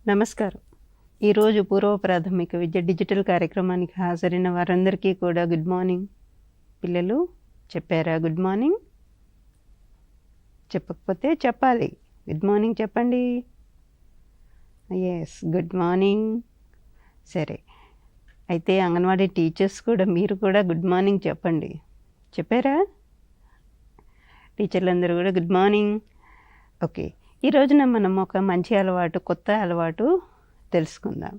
నమస్కారం. ఈరోజు పూర్వ ప్రాథమిక విద్య డిజిటల్ కార్యక్రమానికి హాజరైన వారందరికీ కూడా గుడ్ మార్నింగ్. పిల్లలు చెప్పారా గుడ్ మార్నింగ్? చెప్పకపోతే చెప్పాలి. గుడ్ మార్నింగ్ చెప్పండి. Yes, good morning. సరే, అయితే అంగన్వాడీ టీచర్స్ కూడా మీరు కూడా గుడ్ మార్నింగ్ చెప్పండి. చెప్పారా? టీచర్లందరూ కూడా గుడ్ మార్నింగ్. ఓకే, ఈ రోజున మనం ఒక మంచి అలవాటు, కొత్త అలవాటు తెలుసుకుందాం.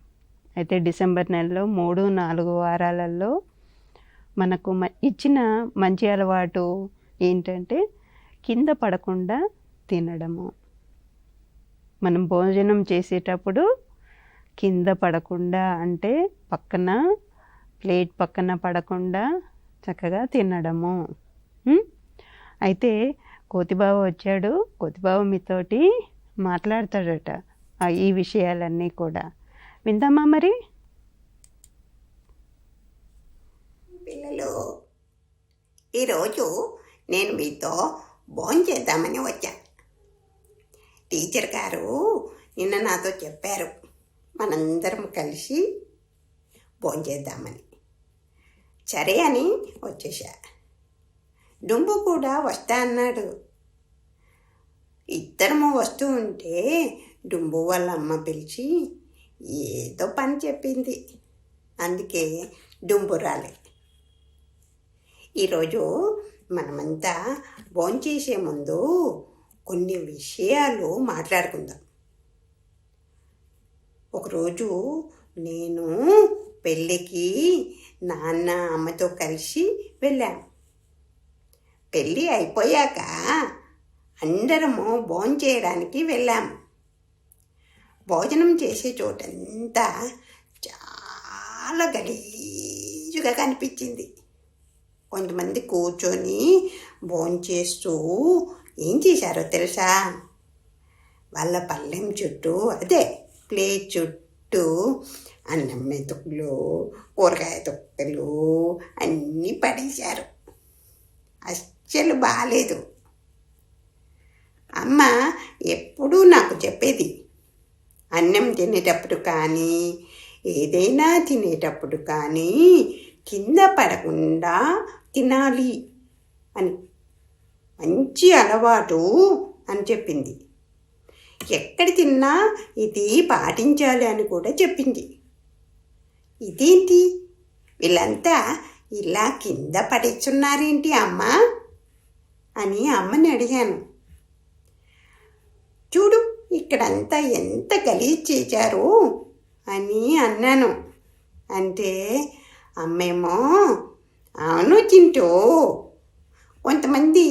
అయితే డిసెంబర్ నెలలో 3-4 వారాలలో మనకు ఇచ్చిన మంచి అలవాటు ఏంటంటే కింద పడకుండా తినడము. మనం భోజనం చేసేటప్పుడు కింద పడకుండా, అంటే ప్లేట్ పక్కన పడకుండా చక్కగా తినడము. అయితే కోతిబావ వచ్చాడు. కోతిబావ మీతోటి మాట్లాడతాడట ఈ విషయాలన్నీ కూడా. విందామా మరి? పిల్లలు, ఈరోజు నేను మీతో భోంచేద్దామని వచ్చా. టీచర్ గారు నిన్న నాతో చెప్పారు మనందరం కలిసి భోంచేద్దామని. సరే అని వచ్చేసా. డుంబు కూడా వస్తా అన్నాడు. ఇద్దరము వస్తూ ఉంటే డుంబు వాళ్ళ అమ్మ పిలిచి ఏదో పని చెప్పింది. అందుకే డుంబు రాలే. ఈరోజు మనమంతా భోంచేసే ముందు కొన్ని విషయాలు మాట్లాడుకుందాం. ఒకరోజు నేను పెళ్ళికి నాన్న అమ్మతో కలిసి వెళ్ళాను. పెళ్ళి అయిపోయాక అందరము భోంచేయడానికి వెళ్ళాము. భోజనం చేసే చోటంతా చాలా గలీజుగా కనిపించింది. కొంతమంది కూర్చొని భోంచేస్తూ ఏం చేశారో తెలుసా? వాళ్ళ పళ్ళెం చుట్టూ, అదే ప్లేట్ చుట్టూ అన్నం మెతుకులు, కూరగాయ తొక్కలు అన్నీ పడేశారు. అస్సలు బాలేదు. అమ్మ ఎప్పుడూ నాకు చెప్పేది, అన్నం తినేటప్పుడు కానీ ఏదైనా తినేటప్పుడు కానీ కింద పడకుండా తినాలి అని. మంచి అలవాటు అని చెప్పింది. ఎక్కడ తిన్నా ఇది పాటించాలి అని కూడా చెప్పింది. ఇదేంటి వీళ్ళంతా ఇలా కింద పడేస్తున్నారేంటి అమ్మా అని అమ్మని అడిగాను. చూడు ఇక్కడంతా ఎంత గలీజ్ చేశారు అని అన్నాను. అంటే అమ్మేమో అవును చింటూ, కొంతమంది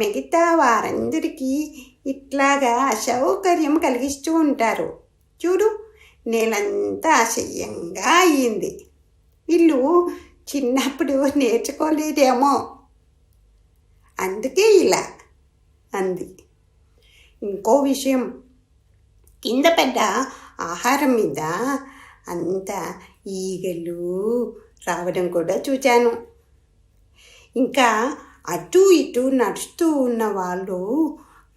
మిగతా వారందరికీ ఇట్లాగా అసౌకర్యం కలిగిస్తూ ఉంటారు. చూడు నేలంతా అసహ్యంగా అయ్యింది. వీళ్ళు చిన్నప్పుడు నేర్చుకోలేదేమో, అందుకే ఇలా అంది. ఇంకో విషయం, కింద పడ్డ ఆహారం మీద అంతా ఈగలు రావడం కూడా చూశాను. ఇంకా అటు ఇటు నడుస్తూ ఉన్న వాళ్ళు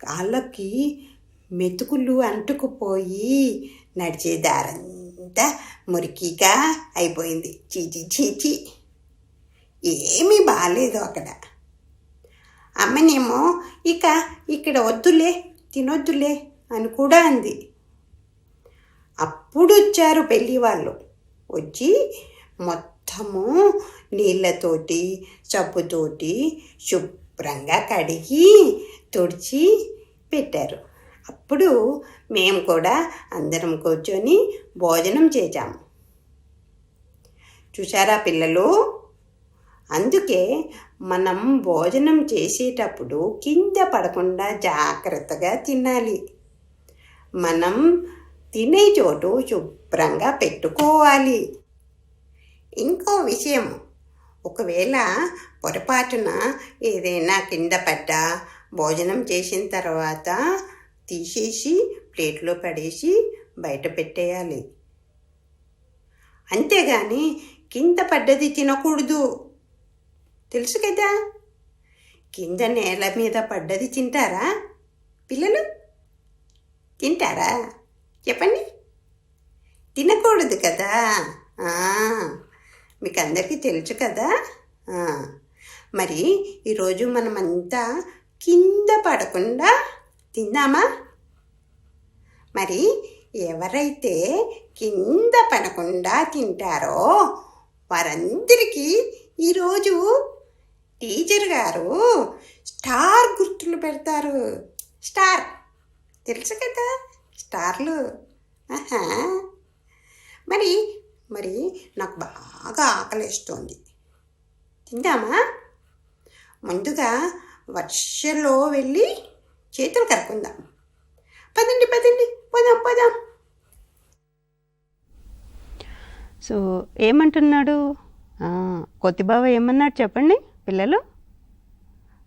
కాళ్ళకి మెతుకులు అంటుకుపోయి నడిచే దారంతా మురికిగా అయిపోయింది. చీచి చీచి, ఏమీ బాగాలేదు అక్కడ. అమ్మనేమో ఇక్కడ వద్దులే, తినొద్దులే అని కూడా అంది. అప్పుడు వచ్చారు పెళ్ళి వాళ్ళు. వచ్చి మొత్తము నీళ్ళతోటి సబ్బుతోటి శుభ్రంగా కడిగి తుడిచి పెట్టారు. అప్పుడు మేము కూడా అందరం కూర్చొని భోజనం చేశాము. చూసారా పిల్లలు? అందుకే మనం భోజనం చేసేటప్పుడు కింద పడకుండా జాగ్రత్తగా తినాలి. మనం తినే చోటు శుభ్రంగా పెట్టుకోవాలి. ఇంకో విషయం, ఒకవేళ పొరపాటున ఏదైనా కింద పడ్డా భోజనం చేసిన తర్వాత తీసేసి ప్లేట్లో పడేసి బయట పెట్టేయాలి. అంతేగాని కింద పడ్డది తినకూడదు. తెలుసు కదా? కింద నేల మీద పడ్డది తింటారా పిల్లలు? తింటారా చెప్పండి? తినకూడదు కదా. ఆ, మీకు అందరికీ తెలుసు కదా. ఆ, మరి ఈరోజు మనమంతా కింద పడకుండా తిందామా? మరి ఎవరైతే కింద పడకుండా తింటారో వారందరికీ ఈరోజు టీచర్ గారు స్టార్ గుర్తులు పెడతారు. స్టార్ తెలుసు కదా, స్టార్లు. ఆహా, మరి మరి నాకు బాగా ఆకలిస్తోంది, తిందామా? ముందుగా వర్షంలో వెళ్ళి చేతులు కడుక్కుందాం. పదండి పదండి, పోదాం పోదాం. సో ఏమంటున్నాడు కొద్దిబావ? ఏమన్నాడు చెప్పండి పిల్లలు?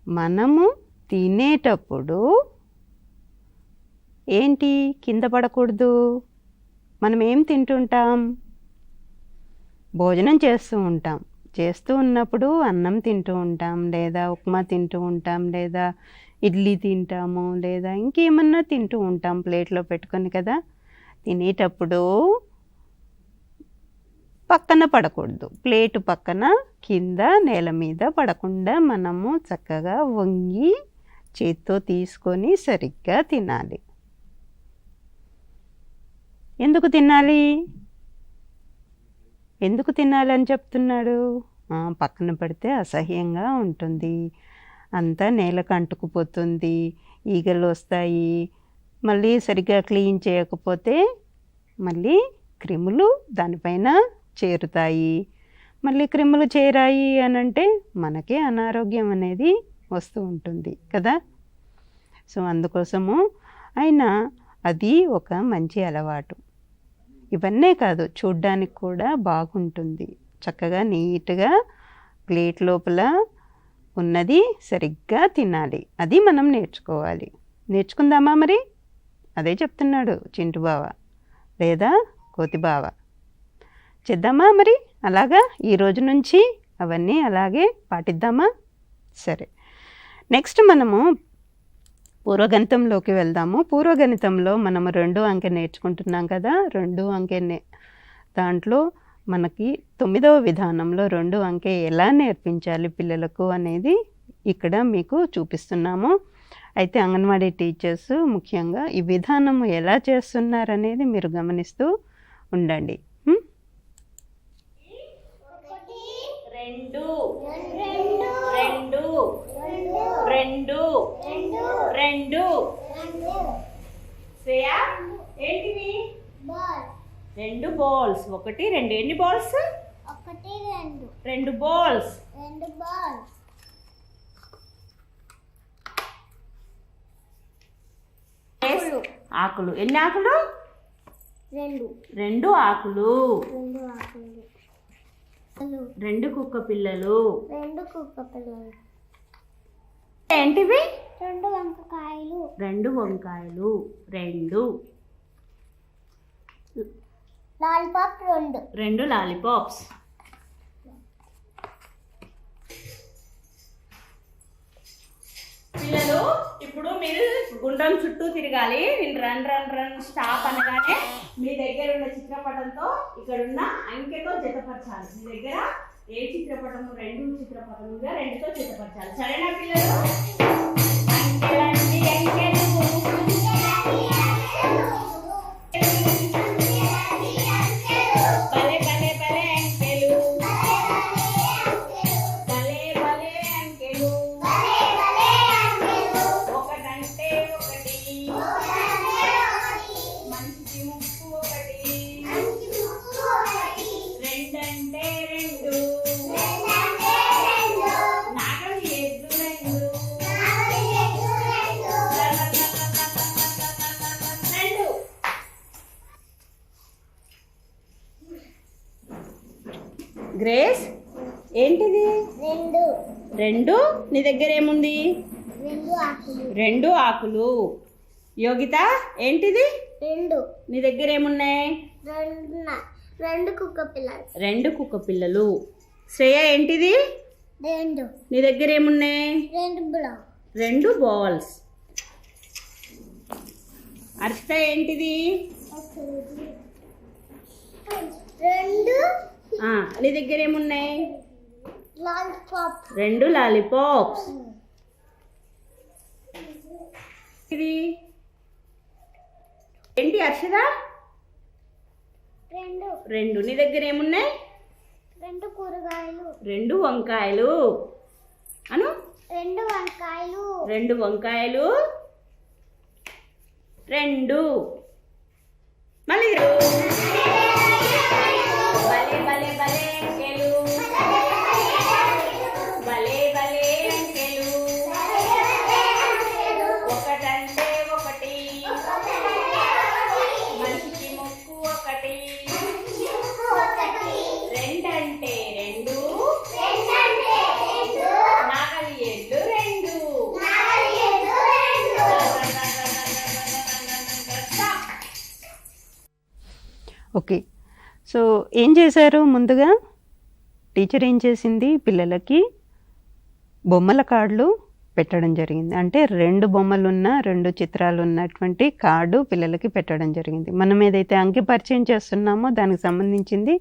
మనము తినేటప్పుడు ఏంటి కింద పడకూడదు. మనం ఏం తింటుంటాం? భోజనం చేస్తూ ఉంటాం. చేస్తూ ఉన్నప్పుడు అన్నం తింటూ ఉంటాం, లేదా ఉప్మా తింటూ ఉంటాం, లేదా ఇడ్లీ తింటాము, లేదా ఇంకేమన్నా తింటూ ఉంటాం ప్లేట్లో పెట్టుకొని కదా. తినేటప్పుడు పక్కన పడకూడదు, ప్లేటు పక్కన కింద నేల మీద పడకుండా మనము చక్కగా వంగి చేత్తో తీసుకొని సరిగ్గా తినాలి. ఎందుకు తినాలి? ఎందుకు తినాలని చెప్తున్నాడు? పక్కన పడితే అసహ్యంగా ఉంటుంది, అంతా నేలకు అంటుకుపోతుంది, ఈగలు వస్తాయి, మళ్ళీ సరిగ్గా క్లీన్ చేయకపోతే మళ్ళీ క్రిములు దానిపైన చేరుతాయి. మళ్ళీ క్రిములు చేరాయి అని అంటే మనకే అనారోగ్యం అనేది వస్తూ ఉంటుంది కదా. సో అందుకోసము అయినా అది ఒక మంచి అలవాటు. ఇవన్నీ కాదు, చూడ్డానికి కూడా బాగుంటుంది. చక్కగా నీట్గా ప్లేట్ లోపల ఉన్నది సరిగ్గా తినాలి. అది మనం నేర్చుకోవాలి. నేర్చుకుందామా మరి? అదే చెప్తున్నాడు చింటు బావ లేదా కోతి బావ. చేద్దామా మరి అలాగా? ఈరోజు నుంచి అవన్నీ అలాగే పాటిద్దామా? సరే, నెక్స్ట్ మనము పూర్వగణితంలోకి వెళ్దాము. పూర్వగణితంలో మనము 2 అంకె నేర్చుకుంటున్నాం కదా. 2 అంకె దాంట్లో మనకి 9వ విధానంలో 2 అంకె ఎలా నేర్పించాలి పిల్లలకు అనేది ఇక్కడ మీకు చూపిస్తున్నాము. అయితే అంగన్వాడీ టీచర్స్ ముఖ్యంగా ఈ విధానము ఎలా చేస్తున్నారనేది మీరు గమనిస్తూ ఉండండి. 2 2 2 2 శ్రేయ ఏంటివి? 2 బాల్స్. 1 2. ఎన్ని బాల్స్? 2 బాల్స్. ఆకులు. ఎన్ని ఆకులు? 2 ఆకులు. 2 కుక్క పిల్లలు. ఏంటివి? 2 వంకాయలు. 2 లాలీపాప్. 2 లాలీపాప్స్. పిల్లలు ఇప్పుడు మీరు గుండ్రం చుట్టూ తిరగాలి. వీళ్ళు రన్ రన్ రన్ స్టాప్ అనగానే మీ దగ్గర ఉన్న చిత్రపటంతో ఇక్కడున్న అంకెతో జతపరచాలి. మీ దగ్గర ఏ చిత్రపటము? 2 చిత్రపటముగా 2తో జతపరచాలి. సరేనా పిల్లలు? అంకెలండి అంకెలు. భలే భలే భలే అంకెలు. భలే భలే అంకెలు. ఒకటంటే ఒకటి. మంచి ముక్కు ఒకటి. 2 అంటే 2. నాగలి ఎద్దు 2. 2. గ్రేస్ ఏంటిది? 2. నీ దగ్గర ఏముంది? 2 ఆకులు. యోగిత ఏంటిది? 2. నీ దగ్గర ఏమున్నాయి? 2 కుక్క పిల్లలు. 2 కుక్క పిల్లలు. శ్రేయ ఏంటిది? 2. నీ దగ్గర ఏమున్నాయి? 2 బ్లాక్. 2 బాల్స్. అర్షిత ఏంటిది? రెండు నీ దగ్గర ఏమున్నాయి? లాలీపాప్. 2 లాలీపాప్స్. ఇది ఏంటి అర్షద? రెండు. నీ దగ్గర ఏమున్నాయి? 2 కూరగాయలు. 2 వంకాయలు. అను 2 వంకాయలు. 2 వంకాయలు. 2 మళ్ళీ భలే భలే భలే అంకెలు. భలే భలే అంకెలు. ఒకటంటే ఒకటి, మనిషికి ముక్కు ఒకటి. 2 అంటే 2, నాగలి ఎడ్లు 2. ఓకే. సో ఏం చేశారు? ముందుగా టీచర్ ఏం చేసింది? పిల్లలకి బొమ్మల కార్డులు పెట్టడం జరిగింది. అంటే 2 బొమ్మలున్న 2 చిత్రాలు ఉన్నటువంటి కార్డు పిల్లలకి పెట్టడం జరిగింది. మనం ఏదైతే అంకె పరిచయం చేస్తున్నామో దానికి సంబంధించింది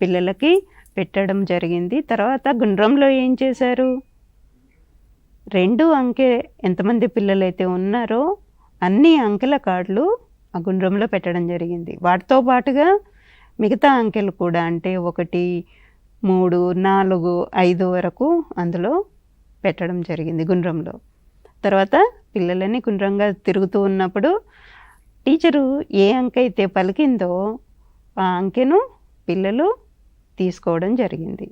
పిల్లలకి పెట్టడం జరిగింది. తర్వాత గుండ్రంలో ఏం చేశారు? 2 అంకె ఎంతమంది పిల్లలైతే ఉన్నారో అన్ని అంకెల కార్డులు ఆ గుండ్రంలో పెట్టడం జరిగింది. వాటితో పాటుగా మిగతా అంకెలు కూడా, అంటే 1, 3, 4, 5 వరకు అందులో పెట్టడం జరిగింది గుండ్రంలో. తర్వాత పిల్లలని గుండ్రంగా తిరుగుతూ ఉన్నప్పుడు టీచరు ఏ అంకె అయితే పలికిందో ఆ అంకెను పిల్లలు తీసుకోవడం జరిగింది.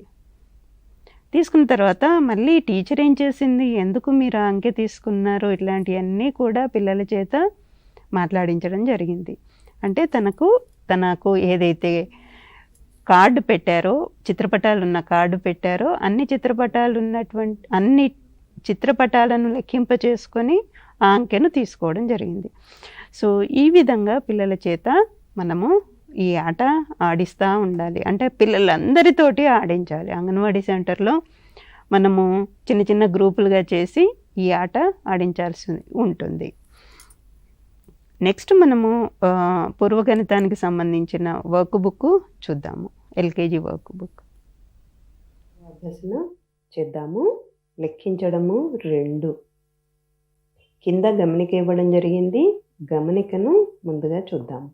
తీసుకున్న తర్వాత మళ్ళీ టీచర్ ఏం చేసింది? ఎందుకు మీరు ఆ అంకె తీసుకున్నారు? ఇట్లాంటివన్నీ కూడా పిల్లల చేత మాట్లాడించడం జరిగింది. అంటే తనకు ఏదైతే కార్డు పెట్టారో, చిత్రపటాలు ఉన్న కార్డు పెట్టారో అన్ని చిత్రపటాలను లెక్కింప చేసుకొని ఆ అంకెను తీసుకోవడం జరిగింది. సో ఈ విధంగా పిల్లల చేత మనము ఈ ఆట ఆడిస్తూ ఉండాలి. అంటే పిల్లలందరితోటి ఆడించాలి. అంగన్వాడీ సెంటర్లో మనము చిన్న చిన్న గ్రూపులుగా చేసి ఈ ఆట ఆడించాల్సి ఉంటుంది. నెక్స్ట్ మనము పూర్వగణితానికి సంబంధించిన వర్క్ బుక్ చూద్దాము. ఎల్కేజీ వర్క్ బుక్ అభ్యసన చేద్దాము. లెక్కించడము 2. కింద గమనిక ఇవ్వడం జరిగింది. గమనికను ముందుగా చూద్దాము.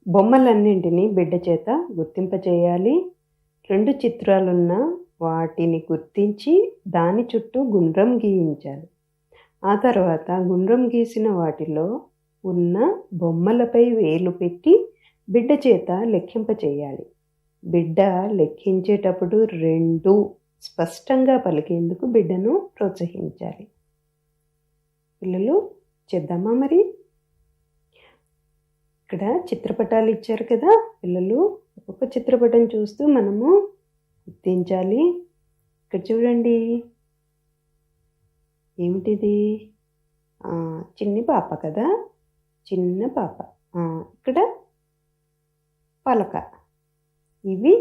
బొమ్మలన్నింటినీ బిడ్డ చేత గుర్తింపచేయాలి. 2 చిత్రాలున్న వాటిని గుర్తించి దాని చుట్టూ గుండ్రం గీయించాలి. ఆ తర్వాత గుండ్రం గీసిన వాటిలో ఉన్న బొమ్మలపై వేలు పెట్టి బిడ్డ చేత లెక్కింపచేయాలి. బిడ్డ లెక్కించేటప్పుడు 2 స్పష్టంగా పలికేందుకు బిడ్డను ప్రోత్సహించాలి. పిల్లలు చేద్దామా మరి? ఇక్కడ చిత్రపటాలు ఇచ్చారు కదా పిల్లలు, ఒక్కొక్క చిత్రపటం చూస్తూ మనము గుర్తించాలి. ఇక్కడ చూడండి, ఏమిటిది? చిన్ని పాప కదా, చిన్న పాప. ఇక్కడ పలక. ఇవి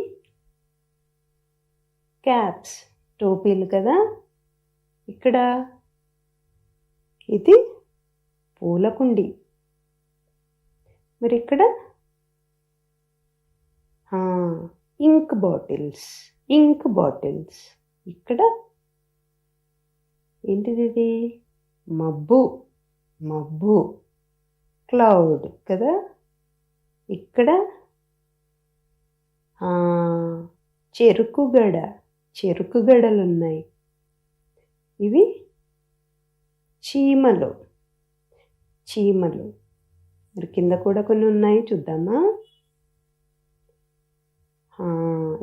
క్యాప్స్, టోపీలు కదా. ఇక్కడ ఇది పూలకుండి. మరి ఇక్కడ ఇంక్ బాటిల్స్. ఇక్కడ ఏంటిది? ఇది మబ్బు క్లౌడ్ కదా. ఇక్కడ చెరుకు గడలు ఉన్నాయి. ఇవి చీమలు. మరి కింద కూడా కొన్ని ఉన్నాయి, చూద్దామా?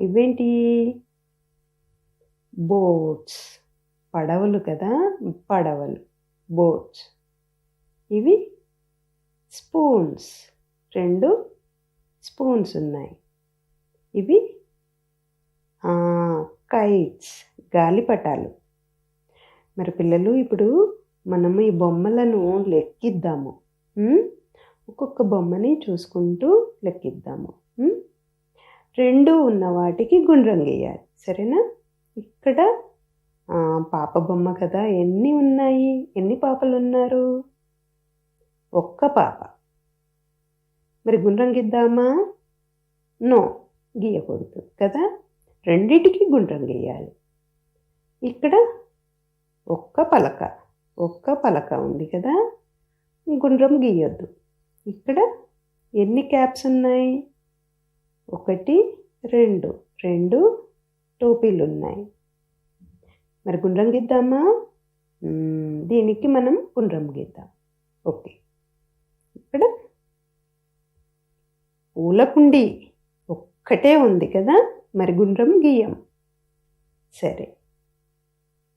ఇవేంటి? బోట్స్, పడవలు కదా, బోట్స్. ఇవి స్పూన్స్, 2 స్పూన్స్ ఉన్నాయి. ఇవి కైట్స్, గాలిపటాలు. మరి పిల్లలు ఇప్పుడు మనము ఈ బొమ్మలను లెక్కిద్దాము. ఒక్కొక్క బొమ్మని చూసుకుంటూ లెక్కిద్దాము. 2 ఉన్న వాటికి గుండ్రం గీయాలి, సరేనా? ఇక్కడ పాప బొమ్మ కదా, ఎన్ని ఉన్నాయి? ఎన్ని పాపలు ఉన్నారు? 1 పాప. మరి గుండ్రం గీద్దామా? నో, గీయకూడదు కదా. రెండిటికి గుండ్రం గీయాలి. ఇక్కడ ఒక్క పలక ఉంది కదా, గుండ్రం గీయొద్దు. ఇక్కడ ఎన్ని క్యాప్స్ ఉన్నాయి? 1, 2 టోపీలు ఉన్నాయి. మరి గుండ్రం గీద్దామా? దీనికి మనం గుండ్రం గీద్దాం. ఓకే. ఇక్కడ పూలకుండి ఒక్కటే ఉంది కదా, మరి గుండ్రం గీయం. సరే.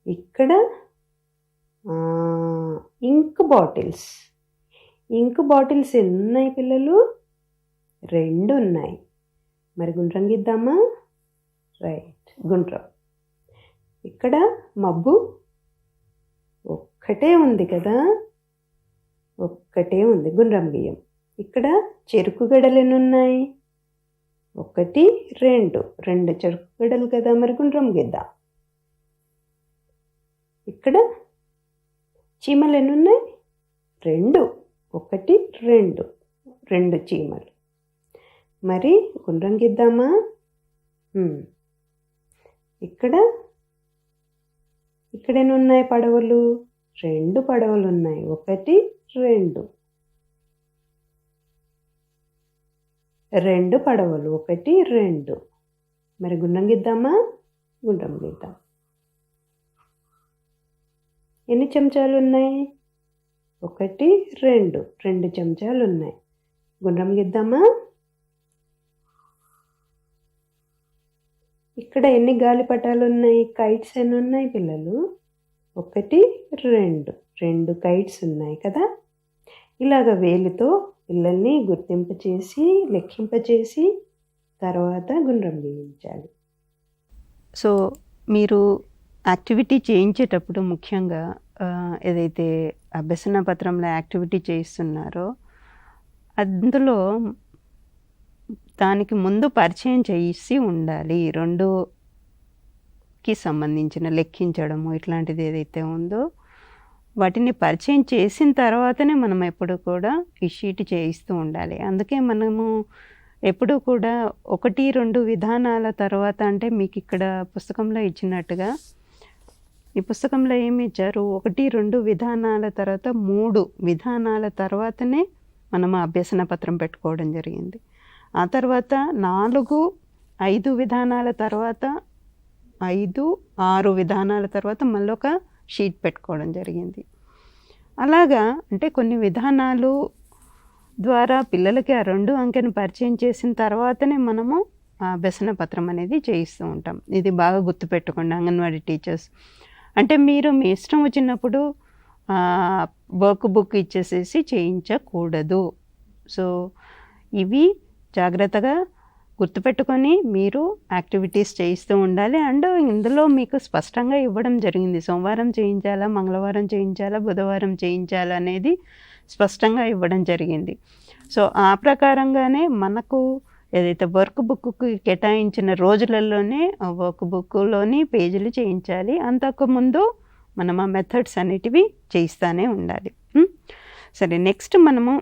ఇక్కడ ఇంక్ బాటిల్స్ ఎన్ని ఉన్నాయి పిల్లలు? 2 ఉన్నాయి. మరి గుండ్రం గీద్దామా? రైట్, గుండ్రం. ఇక్కడ మబ్బు ఒక్కటే ఉంది కదా, ఒక్కటే ఉంది, గుండ్రం గీయం. ఇక్కడ చెరుకు గడలు ఎన్ని ఉన్నాయి? 1, 2 చెరుకు గడలు కదా, మరి గుండ్రం గీద్దాం. ఇక్కడ చీమలు ఎన్ని ఉన్నాయి? 2, 1, 2 చీమలు. మరి గుండ్రం గీద్దామా? ఇక్కడ ఎన్ని ఉన్నాయి పడవలు? 2 పడవలు ఉన్నాయి. 1, 2 పడవలు. 1, 2. మరి గుండ్రం గీద్దామా? గుండ్రం గీద్దాం. ఎన్ని చెంచాలు ఉన్నాయి? 1, 2 చెంచాలు ఉన్నాయి. గుండ్రం గీద్దామా? ఇక్కడ ఎన్ని గాలిపటాలు ఉన్నాయి? కైట్స్ ఎన్ని ఉన్నాయి పిల్లలు? 1, 2 కైట్స్ ఉన్నాయి కదా. ఇలాగ వేలితో పిల్లల్ని గుర్తింపచేసి లెక్కింపచేసి తర్వాత గుండ్రం గీయించాలి. సో మీరు యాక్టివిటీ చేయించేటప్పుడు ముఖ్యంగా ఏదైతే అభ్యసన పత్రంలో యాక్టివిటీ చేయిస్తున్నారో అందులో దానికి ముందు పరిచయం చేసి ఉండాలి. 2కి సంబంధించిన లెక్కించడము ఇట్లాంటిది ఏదైతే ఉందో వాటిని పరిచయం చేసిన తర్వాతనే మనం ఎప్పుడు కూడా ఈ షీట్ చేయిస్తూ ఉండాలి. అందుకే మనము ఎప్పుడు కూడా 1, 2 విధానాల తర్వాత, అంటే మీకు ఇక్కడ పుస్తకంలో ఇచ్చినట్టుగా ఈ పుస్తకంలో ఏమి ఇచ్చారు? 1, 2 విధానాల తర్వాత 3 విధానాల తర్వాతనే మనం అభ్యసన పత్రం పెట్టుకోవడం జరిగింది. ఆ తర్వాత 4, 5 విధానాల తర్వాత 5, 6 విధానాల తర్వాత మళ్ళీ ఒక షీట్ పెట్టుకోవడం జరిగింది. అలాగా అంటే కొన్ని విధానాలు ద్వారా పిల్లలకి ఆ 2 అంకెను పరిచయం చేసిన తర్వాతనే మనము ఆ అభ్యసన పత్రం అనేది చేయిస్తూ ఉంటాం. ఇది బాగా గుర్తుపెట్టుకోండి అంగన్వాడీ టీచర్స్. అంటే మీరు మీ ఇష్టం వచ్చినప్పుడు వర్క్ బుక్ ఇచ్చేసేసి చేయించకూడదు. సో ఇవి జాగ్రత్తగా గుర్తుపెట్టుకొని మీరు యాక్టివిటీస్ చేయిస్తూ ఉండాలి. అండ్ ఇందులో మీకు స్పష్టంగా ఇవ్వడం జరిగింది. సోమవారం చేయించాలా, మంగళవారం చేయించాలా, బుధవారం చేయించాలా అనేది స్పష్టంగా ఇవ్వడం జరిగింది. సో ఆ ప్రకారంగానే మనకు ఏదైతే వర్క్ బుక్కి కేటాయించిన రోజులలోనే ఆ వర్క్ బుక్లోని పేజీలు చేయించాలి. అంతకుముందు మనం ఆ మెథడ్స్ అనేటివి చేయిస్తూనే ఉండాలి. సరే, నెక్స్ట్ మనము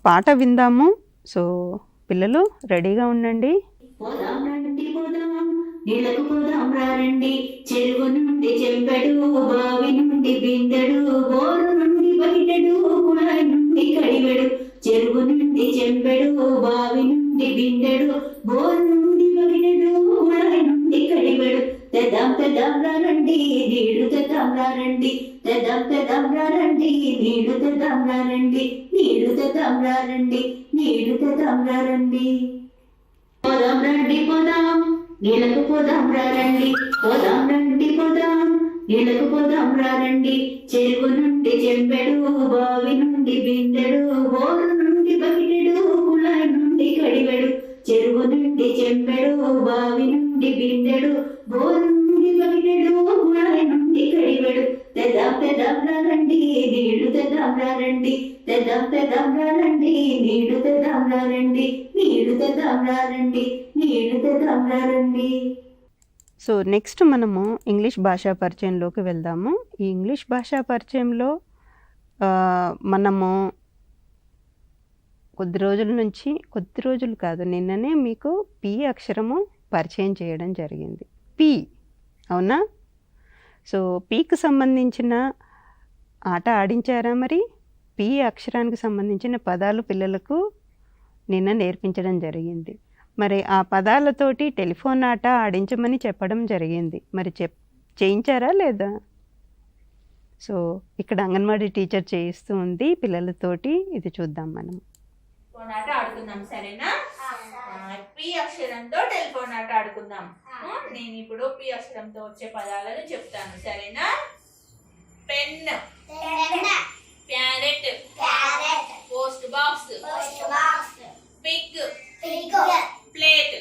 పాట విందాము. సో పిల్లలు రెడీగా ఉండండి. నీళ్ళకు పోదాం రండి, చెరువు నుండి చెంబెడు, బావి నుండి బిందెడు, బోరు నుండి బకెటెడు, కుళాయి నుండి కడివెడు. చెరువు నుండి చెంబెడు, బావి నుండి బిందెడు, బోరు నుండి బకెటెడు, కుళాయి నుండి కడివెడు. తెద్దాం తెద్దాం రండి, నీళ్లు తెద్దాం రండి, తెద్దాం తెద్దాం రండి, నీళ్లు తెద్దాం రండి, నీళ్లు తెద్దాం రండి, నీళ్లు తెద్దాం రండి. పోదాం రండి పోదాం, నీళ్ళకు పోదాం రండి, పోదాం రండి పోదాం, నీళ్ళకు పోదాం రండి. చెరువు నుండి చెంబెడు, బావి నుండి బిందెడు, బోరు నుండి బకెటెడు, కుళాయి నుండి కడివెడు. చెరువు నుండి చెంబెడు, బావి నుండి బిందెడు, బోరు నుండి బకెటెడు, కుళాయి నుండి కడివెడు. తెద్దాం తెద్దాం రండి, నీళ్లు తెద్దాం రండి, తెద్దాం తెద్దాం రండి, నీళ్లు తెద్దాం రండి, నీళ్లు తెద్దాం రండి, నీళ్లు తెద్దాం రండి. సో నెక్స్ట్ మనము ఇంగ్లీష్ భాషా పరిచయంలోకి వెళ్దాము. ఈ ఇంగ్లీష్ భాషా పరిచయంలో మనము కొద్ది రోజులు కాదు, నిన్ననే మీకు పి అక్షరము పరిచయం చేయడం జరిగింది. పి, అవునా? సో పీకి సంబంధించిన ఆట ఆడించారా మరి? పి అక్షరానికి సంబంధించిన పదాలు పిల్లలకు నిన్న నేర్పించడం జరిగింది. మరి ఆ పదాలతోటి టెలిఫోన్ ఆట ఆడించమని చెప్పడం జరిగింది. మరి చేయించారా లేదా? సో ఇక్కడ అంగన్వాడీ టీచర్ చేయిస్తూ ఉంది పిల్లలతోటి. ఇది చూద్దాం మనం. టెలిఫోన్ ఆట ఆడుకుందాం, సరేనా? పి అక్షరంతో టెలిఫోన్ ఆట ఆడుకుందాం. నేను ఇప్పుడు పి అక్షరంతో వచ్చే పదాలను చెప్తాను, సరేనా? Pen, parrot, post box, Pig, plate.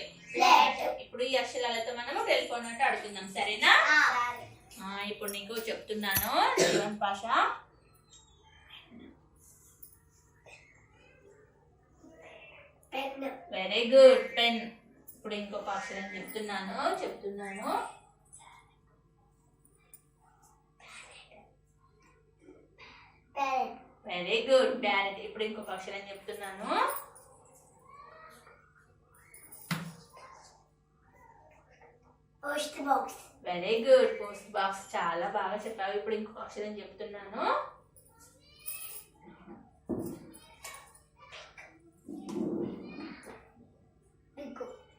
ఇప్పుడు ఈ అక్షరాలతో మనము టెలిఫోన్ ఆట ఆడుకుందాం, సరేనా? ఇప్పుడు నీకు చెప్తున్నాను. Jeevan Pasha, very good, pen. ఇప్పుడు ఇంకొక అక్షరం చెప్తున్నాను. Very good, parrot. ఇప్పుడు ఇంకొక అక్షరం చెప్తున్నాను. Post box. Very good, post box. చాలా బాగా చెప్పావు. ఇప్పుడు ఇంకొక అక్షరం చెప్తున్నాను.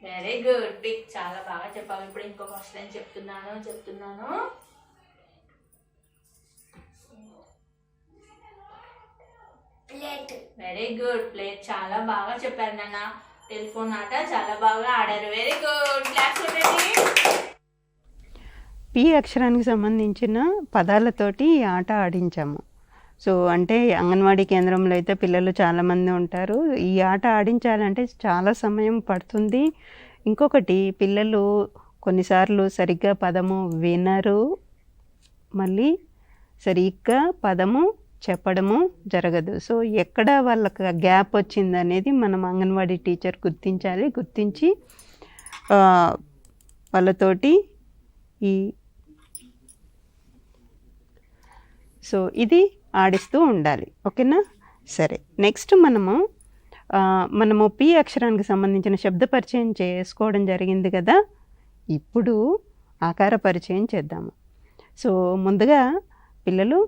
Very good, pick. చాలా బాగా చెప్పావు. ఇప్పుడు ఇంకొక అక్షరం చెప్తున్నాను. ప్లేట్. Very good, plate. చాలా బాగా చెప్పారు నాన్న. టెలిఫోన్ ఆట చాలా బాగా ఆడారు. వెరీ గుడ్, క్లాప్స్ కొట్టండి. పి అక్షరానికి సంబంధించిన పదాలతోటి ఈ ఆట ఆడించాము. సో అంటే అంగన్వాడీ కేంద్రంలో అయితే పిల్లలు చాలామంది ఉంటారు. ఈ ఆట ఆడించాలంటే చాలా సమయం పడుతుంది. ఇంకొకటి, పిల్లలు కొన్నిసార్లు సరిగ్గా పదము వినరు, మళ్ళీ సరిగ్గా పదము చెప్పడము జరగదు. సో ఎక్కడ వాళ్ళకి గ్యాప్ వచ్చిందనేది మనం అంగన్వాడీ టీచర్ గుర్తించి వాళ్ళతోటి సో ఇది ఆడిస్తూ ఉండాలి. ఓకేనా? సరే, నెక్స్ట్ మనము పి అక్షరానికి సంబంధించిన శబ్ద పరిచయం చేసుకోవడం జరిగింది కదా. ఇప్పుడు ఆకార పరిచయం చేద్దాము. సో ముందుగా పిల్లలు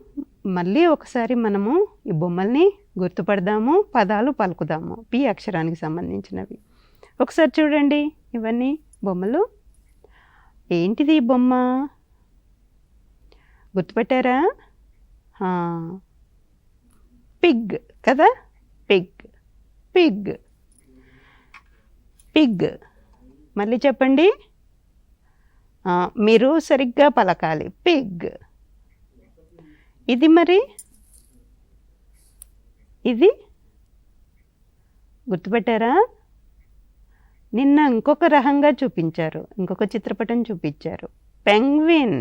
మళ్ళీ ఒకసారి మనము ఈ బొమ్మల్ని గుర్తుపడదాము, పదాలు పలుకుదాము. పి అక్షరానికి సంబంధించినవి ఒకసారి చూడండి. ఇవన్నీ బొమ్మలు. ఏంటిది ఈ బొమ్మ? గుర్తుపెట్టారా? పిగ్ కదా, పిగ్. మళ్ళీ చెప్పండి, మీరు సరిగ్గా పలకాలి. పిగ్. ఇది మరి, ఇది గుర్తుపెట్టారా? నిన్న ఇంకొక రకంగా చూపించారు, ఇంకొక చిత్రపటం చూపించారు. పెంగ్విన్.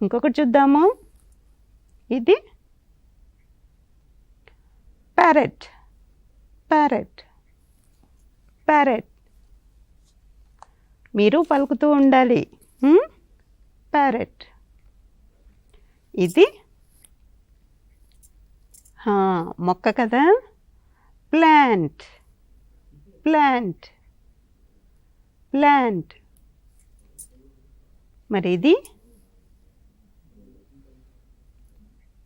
ఇంకొకటి చూద్దాము. ఇది ప్యారెట్. మీరు పలుకుతూ ఉండాలి. ప్యారెట్. ఇది మొక్క కదా, ప్లాంట్. మరి ఇది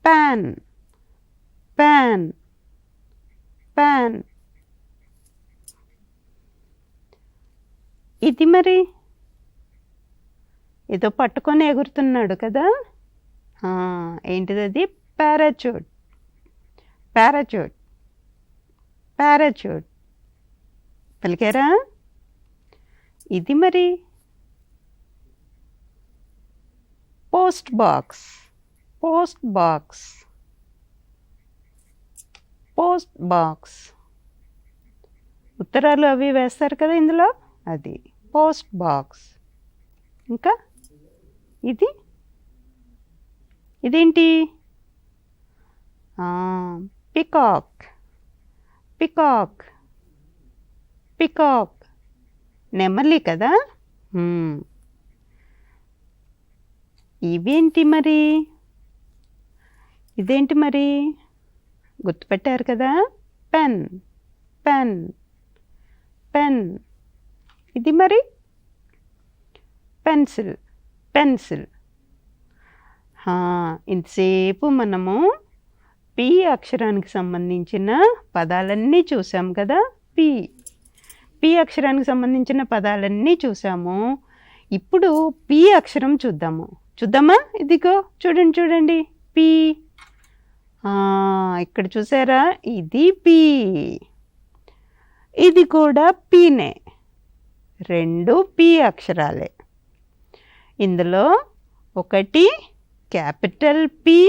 pan. ఇది మరి ఏదో పట్టుకొని ఎగురుతున్నాడు కదా, ఏంటిది అది? పారాచూట్. పలికారా? ఇది మరి పోస్ట్ బాక్స్. ఉత్తరాలు అవి వేస్తారు కదా ఇందులో, అది పోస్ట్ బాక్స్. ఇంకా ఇదేంటి? పికాక్. నెమలి కదా. ఇవేంటి మరి? ఇదేంటి మరి? గుర్తుపెట్టారు కదా? Pen, pen, pen. ఇది మరి పెన్సిల్, పెన్సిల్. ఇంతసేపు మనము పి అక్షరానికి సంబంధించిన పదాలన్నీ చూసాం కదా. పి అక్షరానికి సంబంధించిన పదాలన్నీ చూసాము. ఇప్పుడు పి అక్షరం చూద్దామా? ఇదిగో చూడండి పి. ఇక్కడ చూసారా? ఇది పి. ఇది కూడా పీనే. రెండు పి అక్షరాలే. ఇందులో ఒకటి క్యాపిటల్ పి,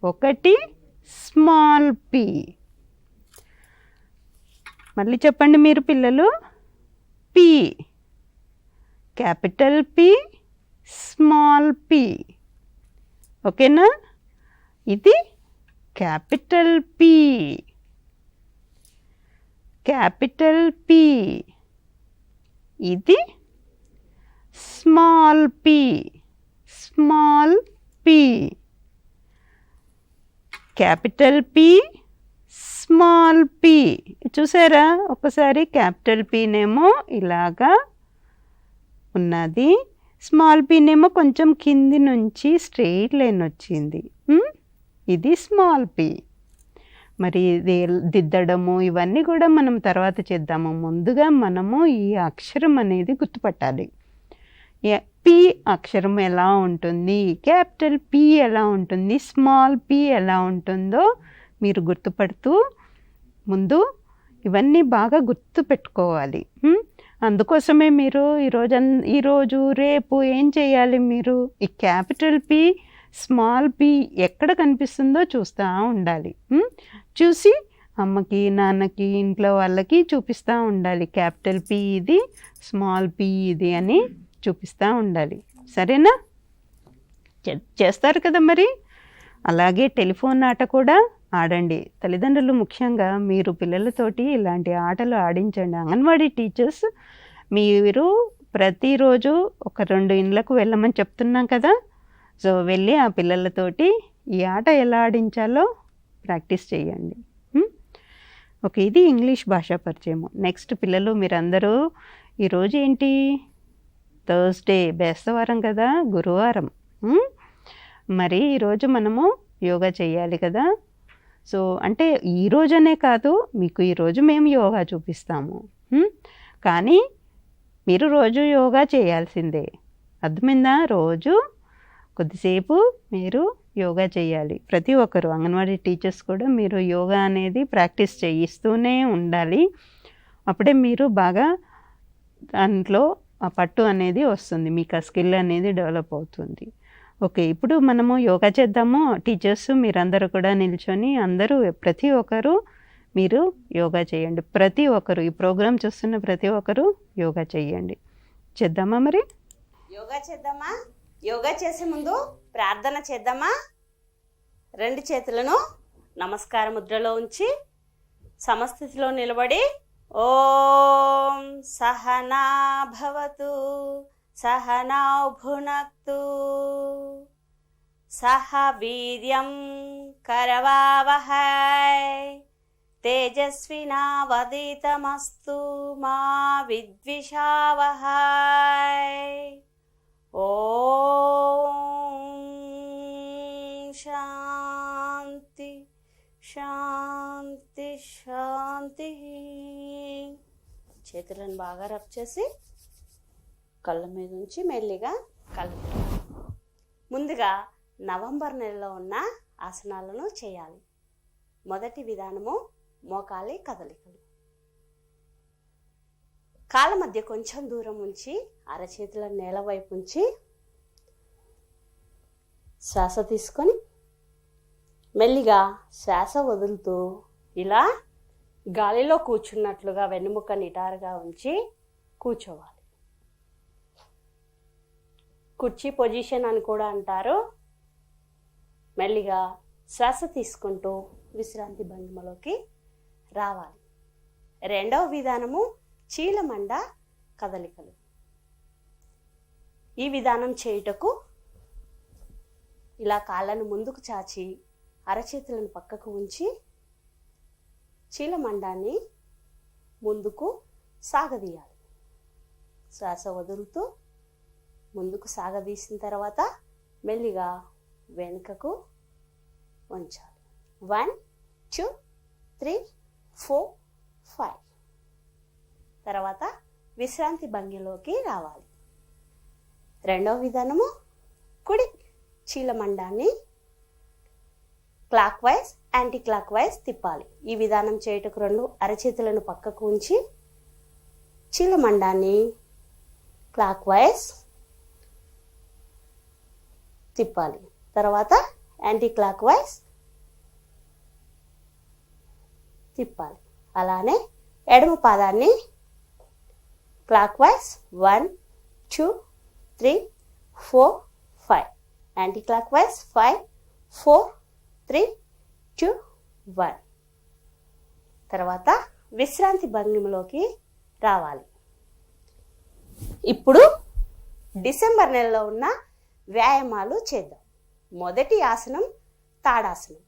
ఒకటి స్మాల్ పి. మళ్ళీ చెప్పండి మీరు పిల్లలు. P, capital P, small P. ఓకేనా? ఇది క్యాపిటల్ పి, క్యాపిటల్ పి. ఇది small P, small P. Capital P, small P. చూసారా? ఒకసారి క్యాపిటల్ పీనేమో ఇలాగా ఉన్నది, స్మాల్ పీనేమో కొంచెం కింది నుంచి స్ట్రెయిట్ లైన్ వచ్చింది. ఇది స్మాల్ పి. మరి ఇది దిద్దడము ఇవన్నీ కూడా మనం తర్వాత చేద్దాము. ముందుగా మనము ఈ అక్షరం అనేది గుర్తుపట్టాలి. పి అక్షరం ఎలా ఉంటుంది, క్యాపిటల్ పి ఎలా ఉంటుంది, స్మాల్ పి ఎలా ఉంటుందో మీరు గుర్తుపడుతూ ముందు ఇవన్నీ బాగా గుర్తు పెట్టుకోవాలి. అందుకోసమే మీరు ఈరోజు రేపు ఏం చేయాలి? మీరు ఈ క్యాపిటల్ పి, స్మాల్ పి ఎక్కడ కనిపిస్తుందో చూస్తూ ఉండాలి. చూసి అమ్మకి, నాన్నకి, ఇంట్లో వాళ్ళకి చూపిస్తూ ఉండాలి. క్యాపిటల్ పి ఇది, స్మాల్ పి ఇది అని చూపిస్తూ ఉండాలి. సరేనా? చేస్తారు కదా మరి. అలాగే టెలిఫోన్ ఆట కూడా ఆడండి. తల్లిదండ్రులు ముఖ్యంగా మీరు పిల్లలతోటి ఇలాంటి ఆటలు ఆడించండి. అంగన్వాడీ టీచర్స్ మీరు ప్రతిరోజు ఒక 2 ఇండ్లకు వెళ్ళమని చెప్తున్నాం కదా. సో వెళ్ళి ఆ పిల్లలతోటి ఈ ఆట ఎలా ఆడించాలో ప్రాక్టీస్ చేయండి. ఓకే, ఇది ఇంగ్లీష్ భాషా పరిచయము. నెక్స్ట్ పిల్లలు మీరందరూ ఈరోజు ఏంటి? థర్స్డే, బేస్తవారం కదా, గురువారం. మరి ఈరోజు మనము యోగా చేయాలి కదా. సో అంటే ఈరోజనే కాదు, మీకు ఈరోజు మేము యోగా చూపిస్తాము. కానీ మీరు రోజు యోగా చేయాల్సిందే. అర్థమైందా? రోజు కొద్దిసేపు మీరు యోగా చేయాలి. ప్రతి ఒక్కరు అంగన్వాడీ టీచర్స్ కూడా మీరు యోగా అనేది ప్రాక్టీస్ చేయిస్తూనే ఉండాలి. అప్పుడే మీరు బాగా దాంట్లో ఆ పట్టు అనేది వస్తుంది, మీకు ఆ స్కిల్ అనేది డెవలప్ అవుతుంది. ఓకే, ఇప్పుడు మనము యోగా చేద్దాము. టీచర్స్ మీరందరూ కూడా నిల్చొని అందరూ ప్రతి ఒక్కరు మీరు యోగా చేయండి. ప్రతి ఒక్కరు ఈ ప్రోగ్రాం చూస్తున్న ప్రతి ఒక్కరు యోగా చేయండి. చేద్దామా మరి? యోగా చేద్దామా? యోగా చేసే ముందు ప్రార్థన చేద్దామా? 2 చేతులను నమస్కార ముద్రలో ఉంచి సమస్థితిలో నిలబడి ఓం సహనా భవతు సహనౌ భునక్తు సహ వీర్యం కరవావహై తేజస్వినావదీతమస్తు మా విద్విషావహై. ఓం శాంతి శాంతి శాంతి. చేతులను బాగా రబ్ చేసి కళ్ళ మీద ఉంచి మెల్లిగా కళ్ళు. ముందుగా నవంబర్ నెలలో ఉన్న ఆసనాలను చేయాలి. మొదటి విధానము మోకాలి కదలికలు. కాళ్ళ మధ్య కొంచెం దూరం ఉంచి అరచేతులను నేల వైపు ఉంచి శ్వాస తీసుకొని మెల్లిగా శ్వాస వదులుతూ ఇలా గాలిలో కూర్చున్నట్లుగా వెన్నుముక్క నిటారుగా ఉంచి కూర్చోవాలి. కుర్చీ పొజిషన్ అని కూడా అంటారు. మెల్లిగా శ్వాస తీసుకుంటూ విశ్రాంతి భంగిమలోకి రావాలి. రెండవ విధానము చీలమండ కదలికలు. ఈ విధానం చేయుటకు ఇలా కాళ్ళను ముందుకు చాచి అరచేతులను పక్కకు ఉంచి చీలమండాన్ని ముందుకు సాగదీయాలి. శ్వాస వదులుతూ ముందుకు సాగదీసిన తర్వాత మెల్లిగా వెనుకకు వంచాలి. 1 2 3 4 5. తర్వాత విశ్రాంతి భంగిలోకి రావాలి. రెండవ విధానము, కుడి చీలమండాన్ని clockwise anti clockwise తిప్పాలి. ఈ విధానం చేయుటకు 2 అరచేతులను పక్కకు ఉంచి చీలమండాన్ని క్లాక్ వైజ్ తిప్పాలి. తర్వాత యాంటీ క్లాక్ వైజ్ తిప్పాలి. అలానే ఎడమ పాదాన్ని clock wise 1 2 3 4 5, anti clock wise 5 4 3 2 1. తర్వాత విశ్రాంతి భంగిమలోకి రావాలి. ఇప్పుడు డిసెంబర్ నెలలో ఉన్న వ్యాయామాలు చేద్దాం. మొదటి ఆసనం తాడాసనం.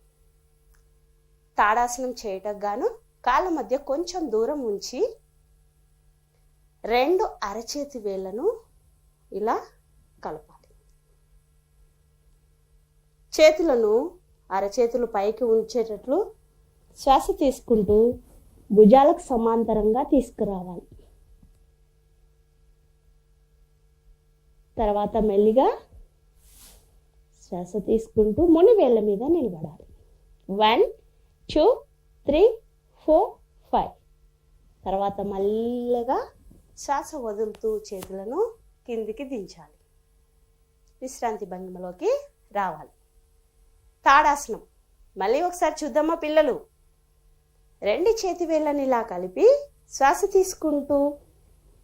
తాడాసనం చేయటకు గాను కాళ్ళ మధ్య కొంచెం దూరం ఉంచి 2 అరచేతి వేళ్లను ఇలా కలపాలి. చేతులను అరచేతులు పైకి ఉంచేటట్లు శ్వాస తీసుకుంటూ భుజాలకు సమాంతరంగా తీసుకురావాలి. తర్వాత మెల్లిగా శ్వాస తీసుకుంటూ ముని వేళ్ళ మీద నిలబడాలి. 1 2 3 4 5. తర్వాత మెల్లగా శ్వాస వదులుతూ చేతులను కిందికి దించాలి. విశ్రాంతి భంగిమలోకి రావాలి. తాడాసనం మళ్ళీ ఒకసారి చూద్దామా పిల్లలు. 2 చేతి వేళ్ళని ఇలా కలిపి శ్వాస తీసుకుంటూ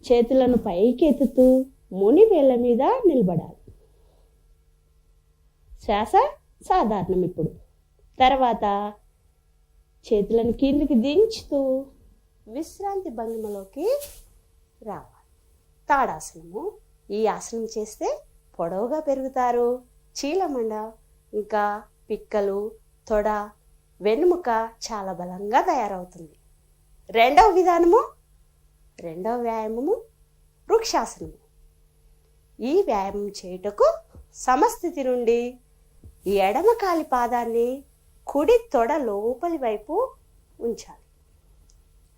చేతులను పైకి ఎత్తుతూ ముని వేళ్ళ మీద నిలబడాలి. శ్వాస సాధారణం. ఇప్పుడు తర్వాత చేతులను కిందికి దించుతూ విశ్రాంతి భంగిమలోకి రావాలి. తాడాసనము. ఈ ఆసనం చేస్తే పొడవుగా పెరుగుతారు. చీలమండ, ఇంకా పిక్కలు, తొడ, వెన్నుముక చాలా బలంగా తయారవుతుంది. రెండవ విధానము, రెండవ వ్యాయామము వృక్షాసనము. ఈ వ్యాయామం చేయుటకు సమస్థితి నుండి ఎడమ కాలి పాదాన్ని కుడి తొడ లోపలి వైపు ఉంచాలి.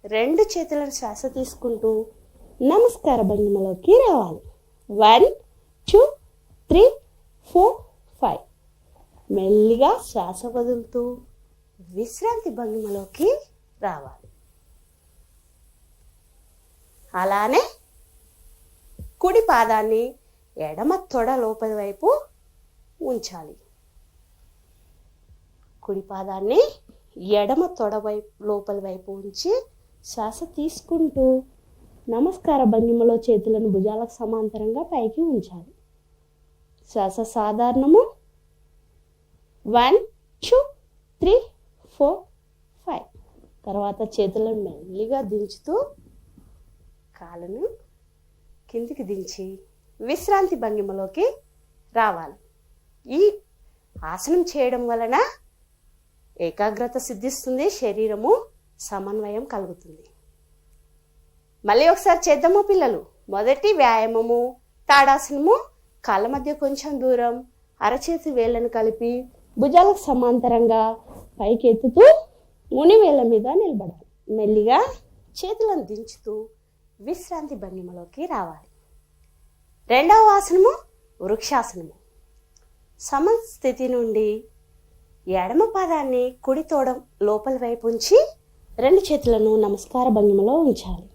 2 చేతులను శ్వాస తీసుకుంటూ నమస్కార భంగిమలోకి రావాలి. 1 2 3 4 5. మెల్లిగా శ్వాస వదులుతూ విశ్రాంతి భంగిమలోకి రావాలి. అలానే కుడి పాదాన్ని ఎడమ తొడ లోపలి వైపు ఉంచాలి. కుడి పాదాన్ని ఎడమ తొడ వైపు లోపలి వైపు ఉంచి శ్వాస తీసుకుంటూ నమస్కార భంగిమలో చేతులను భుజాలకు సమాంతరంగా పైకి ఉంచాలి. శ్వాస సాధారణము. 1 2 3 4 5. తర్వాత చేతులను మెల్లిగా దించుతూ కాళ్ళను కిందికి దించి విశ్రాంతి భంగిమలోకి రావాలి. ఈ ఆసనం చేయడం వలన ఏకాగ్రత సిద్ధిస్తుంది, శరీరము సమన్వయం కలుగుతుంది. మళ్ళీ ఒకసారి చేద్దాము పిల్లలు. మొదటి వ్యాయామము తాడాసనము. కాళ్ళ మధ్య కొంచెం దూరం అరచేతి వేళ్ళను కలిపి భుజాలకు సమాంతరంగా పైకి ఎత్తుతూ ముని వేళ్ళ మీద నిలబడాలి. మెల్లిగా చేతులను దించుతూ విశ్రాంతి భంగిమలోకి రావాలి. రెండవ ఆసనము వృక్షాసనము. సమస్థితి నుండి ఎడమ పాదాన్ని కుడి తోడ లోపలి వైపు ఉంచి 2 చేతులను నమస్కార భంగిమలో ఉంచాలి.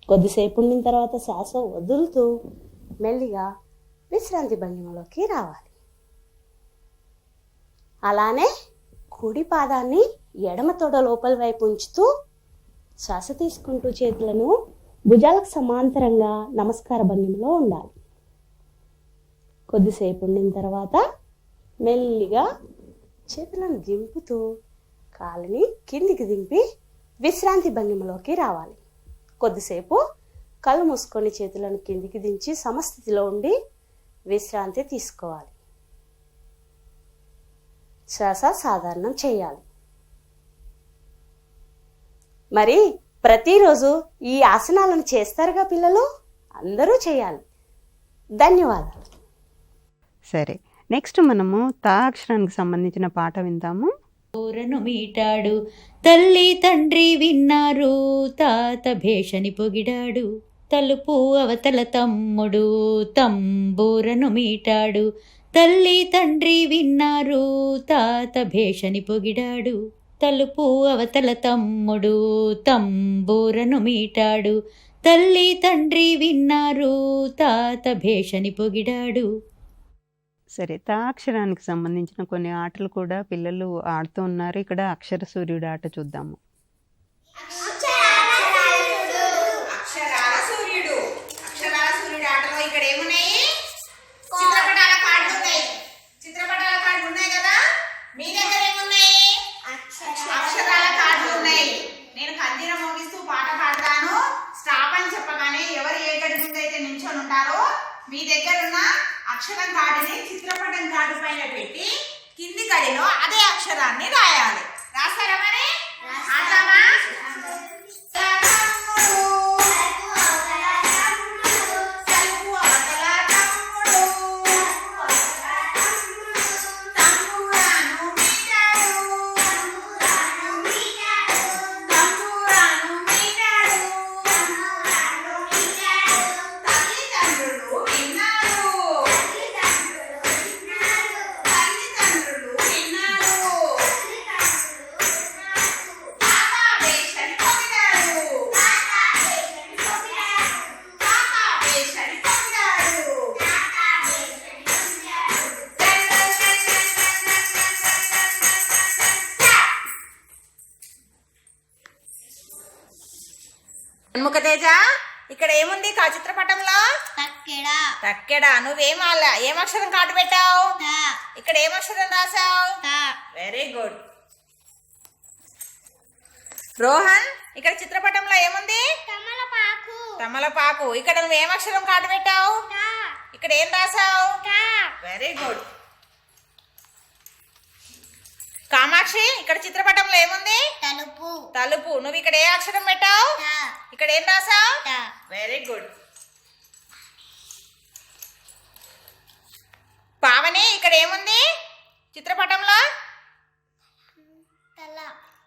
కొద్దిసేపు ఉండిన తర్వాత శ్వాస వదులుతూ మెల్లిగా విశ్రాంతి భంగిమలోకి రావాలి. అలానే కుడి పాదాన్ని ఎడమ తొడ లోపలి వైపు ఉంచుతూ శ్వాస తీసుకుంటూ చేతులను భుజాలకు సమాంతరంగా నమస్కార భంగిమలో ఉండాలి. కొద్దిసేపు ఉండిన తర్వాత మెల్లిగా చేతులను దింపుతూ కాళ్ళని కిందికి దింపి విశ్రాంతి భంగిమలోకి రావాలి. కొద్దిసేపు కళ్ళు మూసుకొని చేతులను కిందికి దించి సమస్థితిలో ఉండి విశ్రాంతి తీసుకోవాలి. శ్వాస సాధారణం చేయాలి. మరి ప్రతిరోజు ఈ ఆసనాలను చేస్తారుగా పిల్లలు, అందరూ చేయాలి. ధన్యవాదాలు. సరే, నెక్స్ట్ మనము తా అక్షరానికి సంబంధించిన పాట విందాము. ఊరను మీటాడు తల్లి తండ్రి విన్నారు, తాత భేషని పొగిడాడు, తలుపు అవతల తమ్ముడు తంబూరను మీటాడు. తల్లి తండ్రి విన్నారు, తాత భేషని పొగిడాడు, తలుపు అవతల తమ్ముడు తంబూరను మీటాడు. తల్లి తండ్రి విన్నారు, తాత భేషని పొగిడాడు. సరే, తా అక్షరానికి సంబంధించిన కొన్ని ఆటలు కూడా పిల్లలు ఆడుతూ ఉన్నారు. ఇక్కడ అక్షర సూర్యుడు ఆట చూద్దాము. అక్షరాల సూర్యుడు ఆటలో ఇక్కడ ఏమున్నాయి? చిత్రపటాల కార్డులు ఉన్నాయి. చిత్రపటాల కార్డులు ఉన్నాయి కదా, మీ దగ్గర ఏమున్నాయి? అక్షరాల కార్డులు ఉన్నాయి. నేను కందిన మోగిస్తూ పాట పాడతాను. స్టాప్ అని చెప్పగానే ఎవరు ఏ గడి ముందు అయితే నిల్చొని ఉంటారో మీ దగ్గర ఉన్న అక్షరం కార్డుని చిత్రపటం కార్డు పైన పెట్టి కింది గడిలో అదే అక్షరాన్ని రాయాలి. రాస్తారా మరి? ఆడదామా? ముఖతేజ, ఇక్కడ ఏముంది కా చిత్రపటంలో? తక్కెడ. ఏం అక్షరం కార్డు పెట్టావు? ఇక్కడ ఏం అక్షరం రాసావు? Very good. రోహన్, ఇక్కడ చిత్రపటంలో ఏముంది? తమలపాకు. ఇక్కడ నువ్వు ఏం అక్షరం కార్డు పెట్టావు? ఇక్కడ ఏం రాసావు? Very good. కామాక్షి, ఇక్కడ చిత్రపటంలో ఏముంది? తలుపు. నువ్వు ఇక్కడ ఏ అక్షరం పెట్టావు? ఇక్కడ ఏం రాసావు? Very good. పావని, ఇక్కడ ఏముంది చిత్రపటంలో?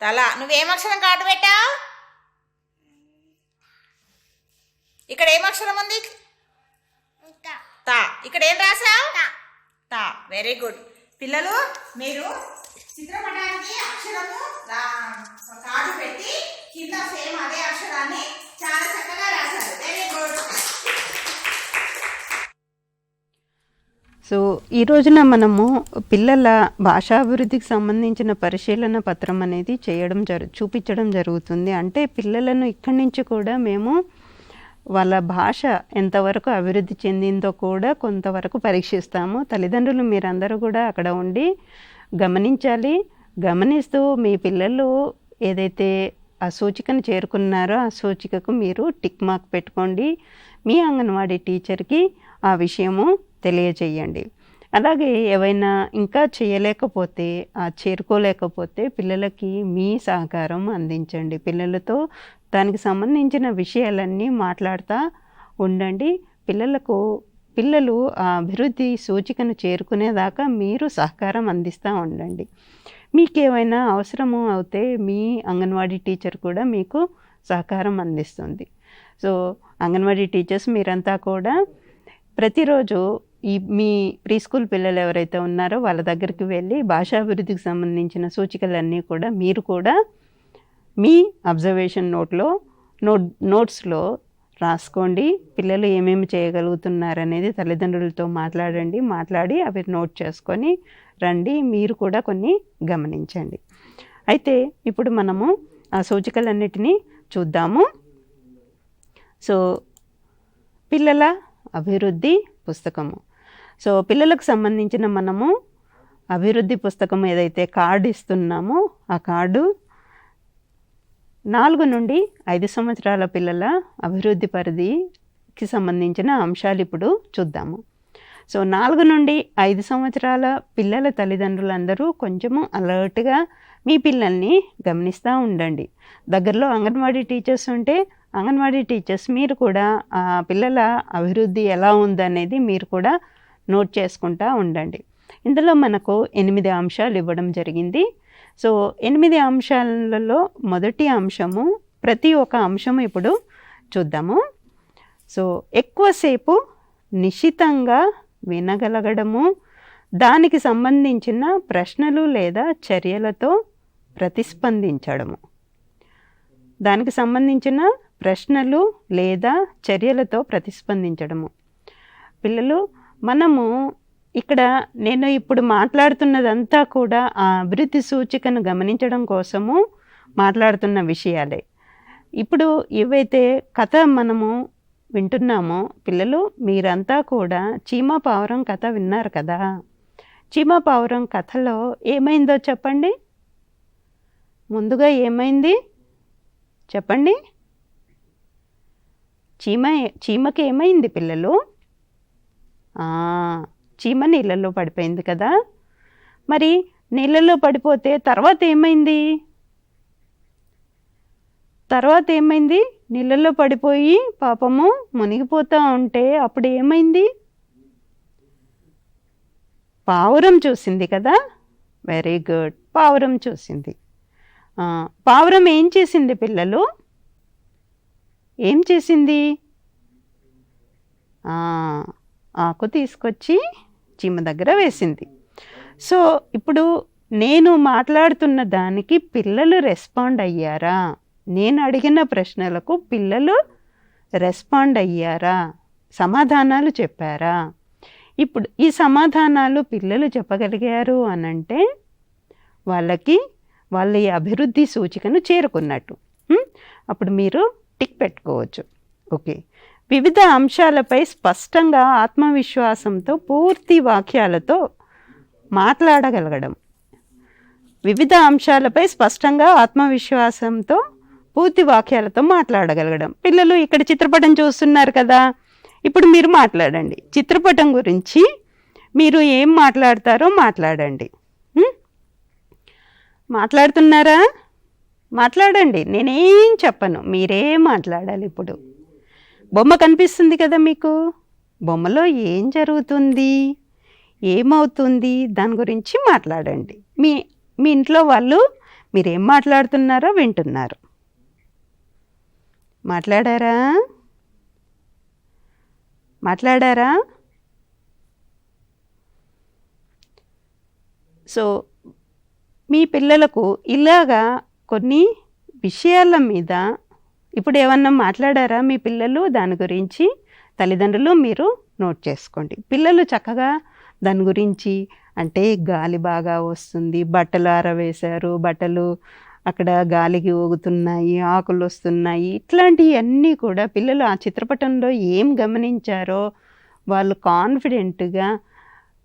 తల. నువ్వేం అక్షరం కార్డు పెట్టావు? ఇక్కడ ఏం అక్షరం ఉంది? తా. ఇక్కడ ఏం రాసావు? తా. Very good. పిల్లలు, మీరు చిత్రపటానికి అక్షరము కార్డు పెట్టి కింద సేమ్ అదే అక్షరాన్ని చాలా చక్కగా రాశారు. Very good. సో ఈ రోజున మనము పిల్లల భాషాభివృద్ధికి సంబంధించిన పరిశీలన పత్రం అనేది చూపించడం జరుగుతుంది. అంటే పిల్లలను ఇక్కడి నుంచి కూడా మేము వాళ్ళ భాష ఎంతవరకు అభివృద్ధి చెందిందో కూడా కొంతవరకు పరీక్షిస్తాము. తల్లిదండ్రులు మీరందరూ కూడా అక్కడ ఉండి గమనించాలి. గమనిస్తూ మీ పిల్లలు ఏదైతే ఆ సూచికను చేరుకున్నారో ఆ సూచికకు మీరు టిక్ మార్క్ పెట్టుకోండి. మీ అంగన్వాడీ టీచర్కి ఆ విషయము తెలియజేయండి. అలాగే ఏవైనా ఇంకా చేయలేకపోతే చేరుకోలేకపోతే పిల్లలకి మీ సహకారం అందించండి. పిల్లలతో దానికి సంబంధించిన విషయాలన్నీ మాట్లాడుతూ ఉండండి. పిల్లలు ఆ అభివృద్ధి సూచికను చేరుకునేదాకా మీరు సహకారం అందిస్తూ ఉండండి. మీకేమైనా అవసరము అవుతే మీ అంగన్వాడీ టీచర్ కూడా మీకు సహకారం అందిస్తుంది. సో అంగన్వాడీ టీచర్స్ మీరంతా కూడా ప్రతిరోజు మీ ప్రీ స్కూల్ పిల్లలు ఎవరైతే ఉన్నారో వాళ్ళ దగ్గరికి వెళ్ళి భాషాభివృద్ధికి సంబంధించిన సూచికలన్నీ కూడా మీరు కూడా మీ అబ్జర్వేషన్ నోట్స్లో రాసుకోండి. పిల్లలు ఏమేమి చేయగలుగుతున్నారనేది తల్లిదండ్రులతో మాట్లాడి అవి నోట్ చేసుకొని రండి. మీరు కూడా కొన్ని గమనించండి. అయితే ఇప్పుడు మనము ఆ సూచికలన్నిటినీ చూద్దాము. సో పిల్లల అభివృద్ధి పుస్తకము. సో పిల్లలకు సంబంధించిన మనము అభివృద్ధి పుస్తకం ఏదైతే కార్డు ఇస్తున్నామో ఆ కార్డు 4 నుండి 5 సంవత్సరాల పిల్లల అభివృద్ధి పరిధికి సంబంధించిన అంశాలు ఇప్పుడు చూద్దాము. సో 4 నుండి 5 సంవత్సరాల పిల్లల తల్లిదండ్రులందరూ కొంచెము అలర్ట్గా మీ పిల్లల్ని గమనిస్తూ ఉండండి. దగ్గరలో అంగన్వాడీ టీచర్స్ ఉంటే అంగన్వాడీ టీచర్స్ మీరు కూడా ఆ పిల్లల అభివృద్ధి ఎలా ఉందనేది మీరు కూడా నోట్ చేసుకుంటూ ఉండండి. ఇందులో మనకు 8 అంశాలు ఇవ్వడం జరిగింది. సో 8 అంశాలలో మొదటి అంశము, ప్రతి ఒక్క అంశము ఇప్పుడు చూద్దాము. సో ఎక్కువసేపు నిశితంగా వినగలగడము, దానికి సంబంధించిన ప్రశ్నలు లేదా చర్యలతో ప్రతిస్పందించడము. దానికి సంబంధించిన ప్రశ్నలు లేదా చర్యలతో ప్రతిస్పందించడము. పిల్లలు, మనము ఇక్కడ నేను ఇప్పుడు మాట్లాడుతున్నదంతా కూడా ఆ అభివృద్ధి సూచికను గమనించడం కోసము మాట్లాడుతున్న విషయాలే. ఇప్పుడు ఏవైతే కథ మనము వింటున్నామో పిల్లలు, మీరంతా కూడా చీమ పావురం కథ విన్నారు కదా. చీమ పావురం కథలో ఏమైందో చెప్పండి. ముందుగా ఏమైంది చెప్పండి. చీమకి ఏమైంది పిల్లలు? చీమ నీళ్ళల్లో పడిపోయింది కదా. మరి నీళ్ళల్లో పడిపోతే తర్వాత ఏమైంది? నీళ్ళల్లో పడిపోయి పాపము మునిగిపోతూ ఉంటే అప్పుడు ఏమైంది? పావురం చూసింది కదా. వెరీ గుడ్, పావురం చూసింది. పావురం ఏం చేసింది పిల్లలు? ఏం చేసింది? ఆకు తీసుకొచ్చి చీమ దగ్గర వేసింది. సో ఇప్పుడు నేను మాట్లాడుతున్న దానికి పిల్లలు రెస్పాండ్ అయ్యారా? నేను అడిగిన ప్రశ్నలకు పిల్లలు రెస్పాండ్ అయ్యారా? సమాధానాలు చెప్పారా? ఇప్పుడు ఈ సమాధానాలు పిల్లలు చెప్పగలిగారు అనంటే వాళ్ళ ఈ అభివృద్ధి సూచికను చేరుకున్నట్టు. అప్పుడు మీరు టిక్ పెట్టుకోవచ్చు. ఓకే. వివిధ అంశాలపై స్పష్టంగా ఆత్మవిశ్వాసంతో పూర్తి వాక్యాలతో మాట్లాడగలగడం. వివిధ అంశాలపై స్పష్టంగా ఆత్మవిశ్వాసంతో పూర్తి వాక్యాలతో మాట్లాడగలగడం. పిల్లలు ఇక్కడ చిత్రపటం చూస్తున్నారు కదా. ఇప్పుడు మీరు మాట్లాడండి. చిత్రపటం గురించి మీరు ఏం మాట్లాడతారో మాట్లాడండి. మాట్లాడుతున్నారా? మాట్లాడండి. నేనేం చెప్పను, మీరే మాట్లాడాలి. ఇప్పుడు బొమ్మ కనిపిస్తుంది కదా మీకు. బొమ్మలో ఏం జరుగుతుంది, ఏమవుతుంది, దాని గురించి మాట్లాడండి. మీ ఇంట్లో వాళ్ళు మీరేం మాట్లాడుతున్నారో వింటున్నారు. మాట్లాడారా? సో మీ పిల్లలకు ఇలాగా కొన్ని విషయాల మీద ఇప్పుడు ఏమన్నా మాట్లాడారా మీ పిల్లలు? దాని గురించి తల్లిదండ్రులు మీరు నోట్ చేసుకోండి. పిల్లలు చక్కగా దాని గురించి, అంటే గాలి బాగా వస్తుంది, బట్టలు ఆరవేశారు, బట్టలు అక్కడ గాలికి ఊగుతున్నాయి, ఆకులు వస్తున్నాయి, ఇట్లాంటివన్నీ కూడా పిల్లలు ఆ చిత్రపటంలో ఏం గమనించారో వాళ్ళు కాన్ఫిడెంట్గా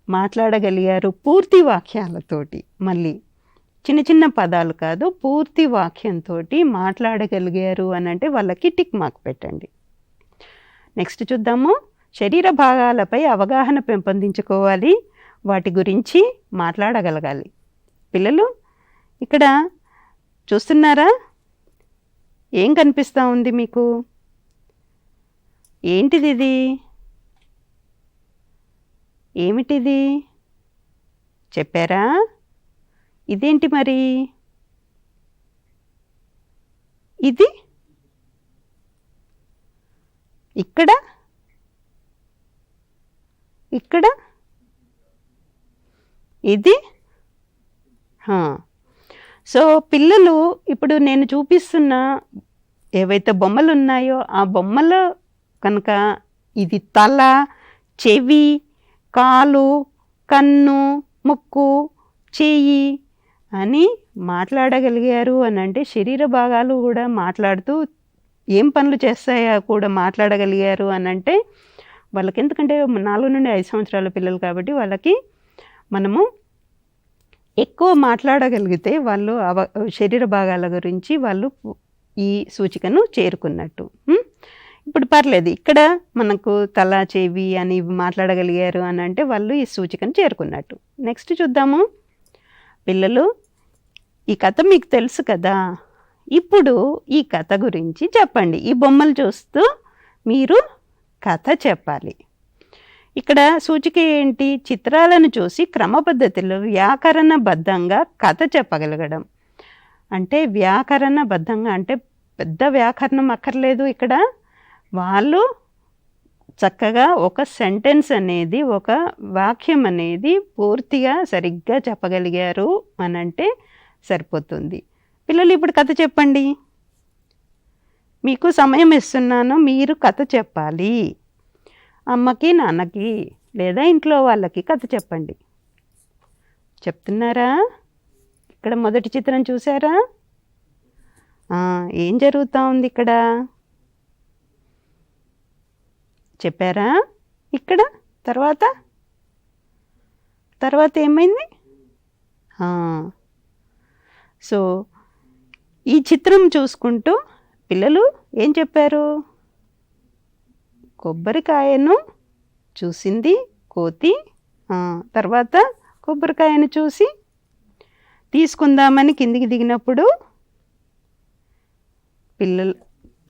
మాట్లాడగలిగారు పూర్తి వాక్యాలతోటి. మళ్ళీ చిన్న చిన్న పదాలు కాదు, పూర్తి వాక్యంతో మాట్లాడగలిగారు అని అంటే వాళ్ళకి టిక్ మార్క్ పెట్టండి. నెక్స్ట్ చూద్దాము. శరీర భాగాలపై అవగాహన పెంపొందించుకోవాలి, వాటి గురించి మాట్లాడగలగాలి. పిల్లలు ఇక్కడ చూస్తున్నారా? ఏం కనిపిస్తూ ఉంది మీకు? ఏంటిది? ఇది ఏమిటిది చెప్పారా? ఇదేంటి మరి? ఇది ఇక్కడ ఇది. సో పిల్లలు ఇప్పుడు నేను చూపిస్తున్న ఏవైతే బొమ్మలు ఉన్నాయో ఆ బొమ్మలో కనుక ఇది తల, చెవి, కాలు, కన్ను, ముక్కు, చెయ్యి అని మాట్లాడగలిగారు అని అంటే శరీర భాగాలు కూడా మాట్లాడుతూ ఏం పనులు చేస్తాయో కూడా మాట్లాడగలిగారు అని అంటే వాళ్ళకి, ఎందుకంటే 4 నుండి 5 సంవత్సరాల పిల్లలు కాబట్టి వాళ్ళకి మనము ఎక్కువ మాట్లాడగలిగితే వాళ్ళు శరీర భాగాల గురించి వాళ్ళు ఈ సూచికను చేరుకున్నట్టు. ఇప్పుడు పర్లేదు, ఇక్కడ మనకు తల చెవి అని మాట్లాడగలిగారు అని అంటే వాళ్ళు ఈ సూచికను చేరుకున్నట్టు. నెక్స్ట్ చూద్దాము. పిల్లలు, ఈ కథ మీకు తెలుసు కదా, ఇప్పుడు ఈ కథ గురించి చెప్పండి. ఈ బొమ్మలు చూస్తూ మీరు కథ చెప్పాలి. ఇక్కడ సూచిక ఏంటి? చిత్రాలను చూసి క్రమపద్ధతిలో వ్యాకరణబద్ధంగా కథ చెప్పగలగడం. అంటే వ్యాకరణబద్ధంగా అంటే పెద్ద వ్యాకరణం అక్కర్లేదు. ఇక్కడ వాళ్ళు చక్కగా ఒక సెంటెన్స్ అనేది, ఒక వాక్యం అనేది పూర్తిగా సరిగ్గా చెప్పగలిగారు అని అంటే సరిపోతుంది. పిల్లలు ఇప్పుడు కథ చెప్పండి. మీకు సమయం ఇస్తున్నాను, మీరు కథ చెప్పాలి. అమ్మకి, నాన్నకి లేదా ఇంట్లో వాళ్ళకి కథ చెప్పండి. చెప్తున్నారా? ఇక్కడ మొదటి చిత్రం చూసారా? ఏం జరుగుతూ ఉంది ఇక్కడ? చెప్పారా? ఇక్కడ తర్వాత ఏమైంది? సో ఈ చిత్రం చూసుకుంటూ పిల్లలు ఏం చెప్పారు? కొబ్బరికాయను చూసింది కోతి, తర్వాత కొబ్బరికాయను చూసి తీసుకుందామని కిందికి దిగినప్పుడు పిల్లల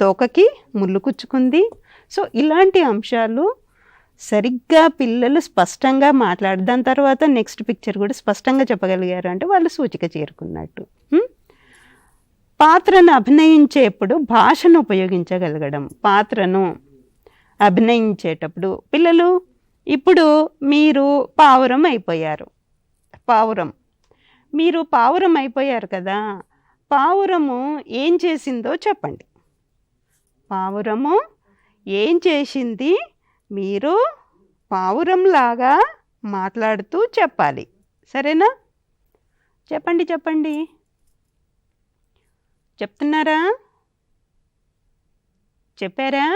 తోకకి ముళ్ళు కుచ్చుకుంది. సో ఇలాంటి అంశాలు సరిగ్గా పిల్లలు స్పష్టంగా దాని తర్వాత నెక్స్ట్ పిక్చర్ కూడా స్పష్టంగా చెప్పగలిగారు అంటే వాళ్ళు సూచిక చేరుకున్నట్టు. పాత్రను అభినయించేప్పుడు భాషను ఉపయోగించగలగడం. పాత్రను అభినయించేటప్పుడు పిల్లలు, ఇప్పుడు మీరు పావురం అయిపోయారు. మీరు పావురం అయిపోయారు కదా, పావురము ఏం చేసిందో చెప్పండి. పావురము ఏం చేసింది మీరు పావురంలాగా మాట్లాడుతూ చెప్పాలి. సరేనా? చెప్పండి. చెప్తున్నారా? చెప్పారా?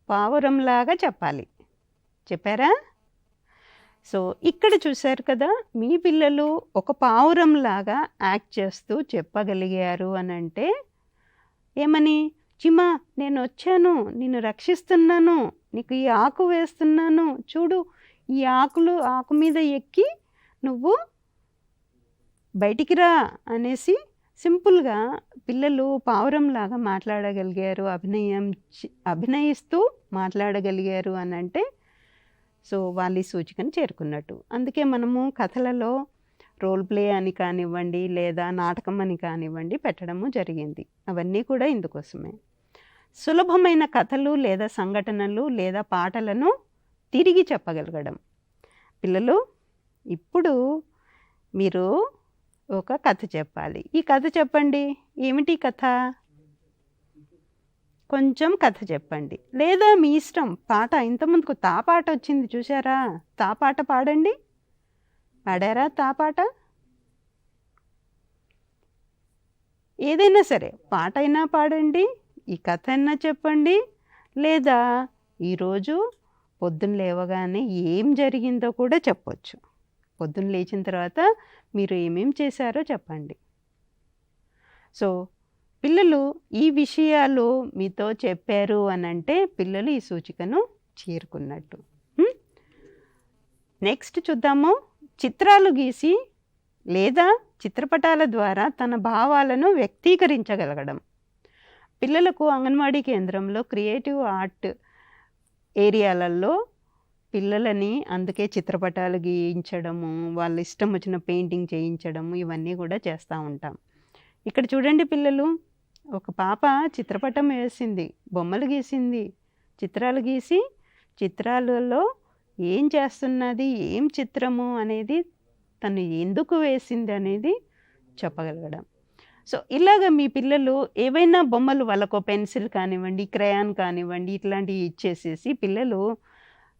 పావురంలాగా చెప్పాలి. చెప్పారా? సో ఇక్కడ చూశారు కదా, మీ పిల్లలు ఒక పావురంలాగా యాక్ట్ చేస్తూ చెప్పగలిగారు అని అంటే ఏమని? చిమా, నేను వచ్చాను, నిన్ను రక్షిస్తున్నాను, నీకు ఈ ఆకు వేస్తున్నాను, చూడు ఈ ఆకు మీద ఎక్కి నువ్వు బయటికి రా అనేసి సింపుల్గా పిల్లలు పావురంలాగా మాట్లాడగలిగారు, అభినయిస్తూ మాట్లాడగలిగారు అని అంటే సో వాళ్ళు ఈ సూచికను చేరుకున్నట్టు. అందుకే మనము కథలలో రోల్ ప్లే అని కానివ్వండి లేదా నాటకం అని కానివ్వండి పెట్టడము జరిగింది. అవన్నీ కూడా ఇందుకోసమే. సులభమైన కథలు లేదా సంఘటనలు లేదా పాటలను తిరిగి చెప్పగలగడం. పిల్లలు, ఇప్పుడు మీరు ఒక కథ చెప్పాలి. ఈ కథ చెప్పండి. ఏమిటి కథ? కొంచెం కథ చెప్పండి, లేదా మీ ఇష్టం. పాట ఇంతకుముందుకు తాపాట వచ్చింది చూసారా? తాపాట పాడండి. పాడారా తాపాట? ఏదైనా సరే పాట అయినా పాడండి, ఈ కథ అయినా చెప్పండి, లేదా ఈరోజు పొద్దున్న లేవగానే ఏం జరిగిందో కూడా చెప్పొచ్చు. పొద్దున్న లేచిన తర్వాత మీరు ఏమేం చేశారో చెప్పండి. సో పిల్లలు ఈ విషయాలు మీతో చెప్పారు అని అంటే పిల్లలు ఈ సూచికను చేరుకున్నట్టు. నెక్స్ట్ చూద్దాము. చిత్రాలు గీసి లేదా చిత్రపటాల ద్వారా తన భావాలను వ్యక్తీకరించగలగడం. పిల్లలకు అంగన్వాడీ కేంద్రంలో క్రియేటివ్ ఆర్ట్ ఏరియాలలో పిల్లలని అందుకే చిత్రపటాలు గీయించడము, వాళ్ళ ఇష్టం వచ్చిన పెయింటింగ్ చేయించడము ఇవన్నీ కూడా చేస్తూ ఉంటాం. ఇక్కడ చూడండి పిల్లలు, ఒక పాప చిత్రపటం వేసింది, బొమ్మలు గీసింది, చిత్రాలు గీసి చిత్రాలలో ఏం చేస్తున్నది, ఏం చిత్రము అనేది, తను ఎందుకు వేసింది అనేది చెప్పగలగడం. సో ఇలాగ మీ పిల్లలు ఏవైనా బొమ్మలు వాళ్ళకు పెన్సిల్ కానివ్వండి, క్రయాన్ కానివ్వండి ఇట్లాంటివి ఇచ్చేసేసి పిల్లలు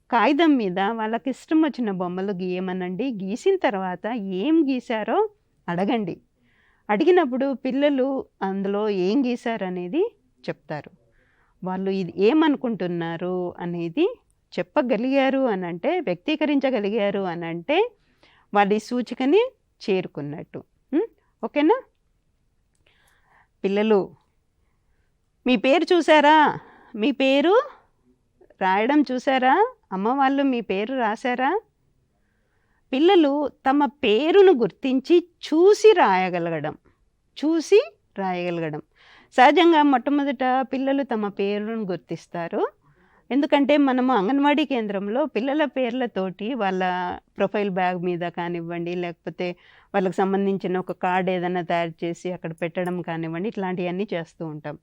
కాగితం మీద వాళ్ళకి ఇష్టం వచ్చిన బొమ్మలు గీయమనండి. గీసిన తర్వాత ఏం గీశారో అడగండి. అడిగినప్పుడు పిల్లలు అందులో ఏం గీశారనేది చెప్తారు. వాళ్ళు ఇది ఏమనుకుంటున్నారు అనేది చెప్పగలిగారు అని అంటే, వ్యక్తీకరించగలిగారు అని అంటే వాళ్ళ ఈ సూచికని చేరుకున్నట్టు. ఓకేనా పిల్లలు? మీ పేరు చూసారా? మీ పేరు రాయడం చూసారా? అమ్మ వాళ్ళు మీ పేరు రాశారా? పిల్లలు తమ పేరును గుర్తించి చూసి రాయగలగడం. సహజంగా మొట్టమొదట పిల్లలు తమ పేరును గుర్తిస్తారు. ఎందుకంటే మనము అంగన్వాడీ కేంద్రంలో పిల్లల పేర్లతోటి వాళ్ళ ప్రొఫైల్ బ్యాగ్ మీద కానివ్వండి, లేకపోతే వాళ్ళకి సంబంధించిన ఒక కార్డ్ ఏదైనా తయారు చేసి అక్కడ పెట్టడం కానివ్వండి, ఇట్లాంటివన్నీ చేస్తూ ఉంటాం.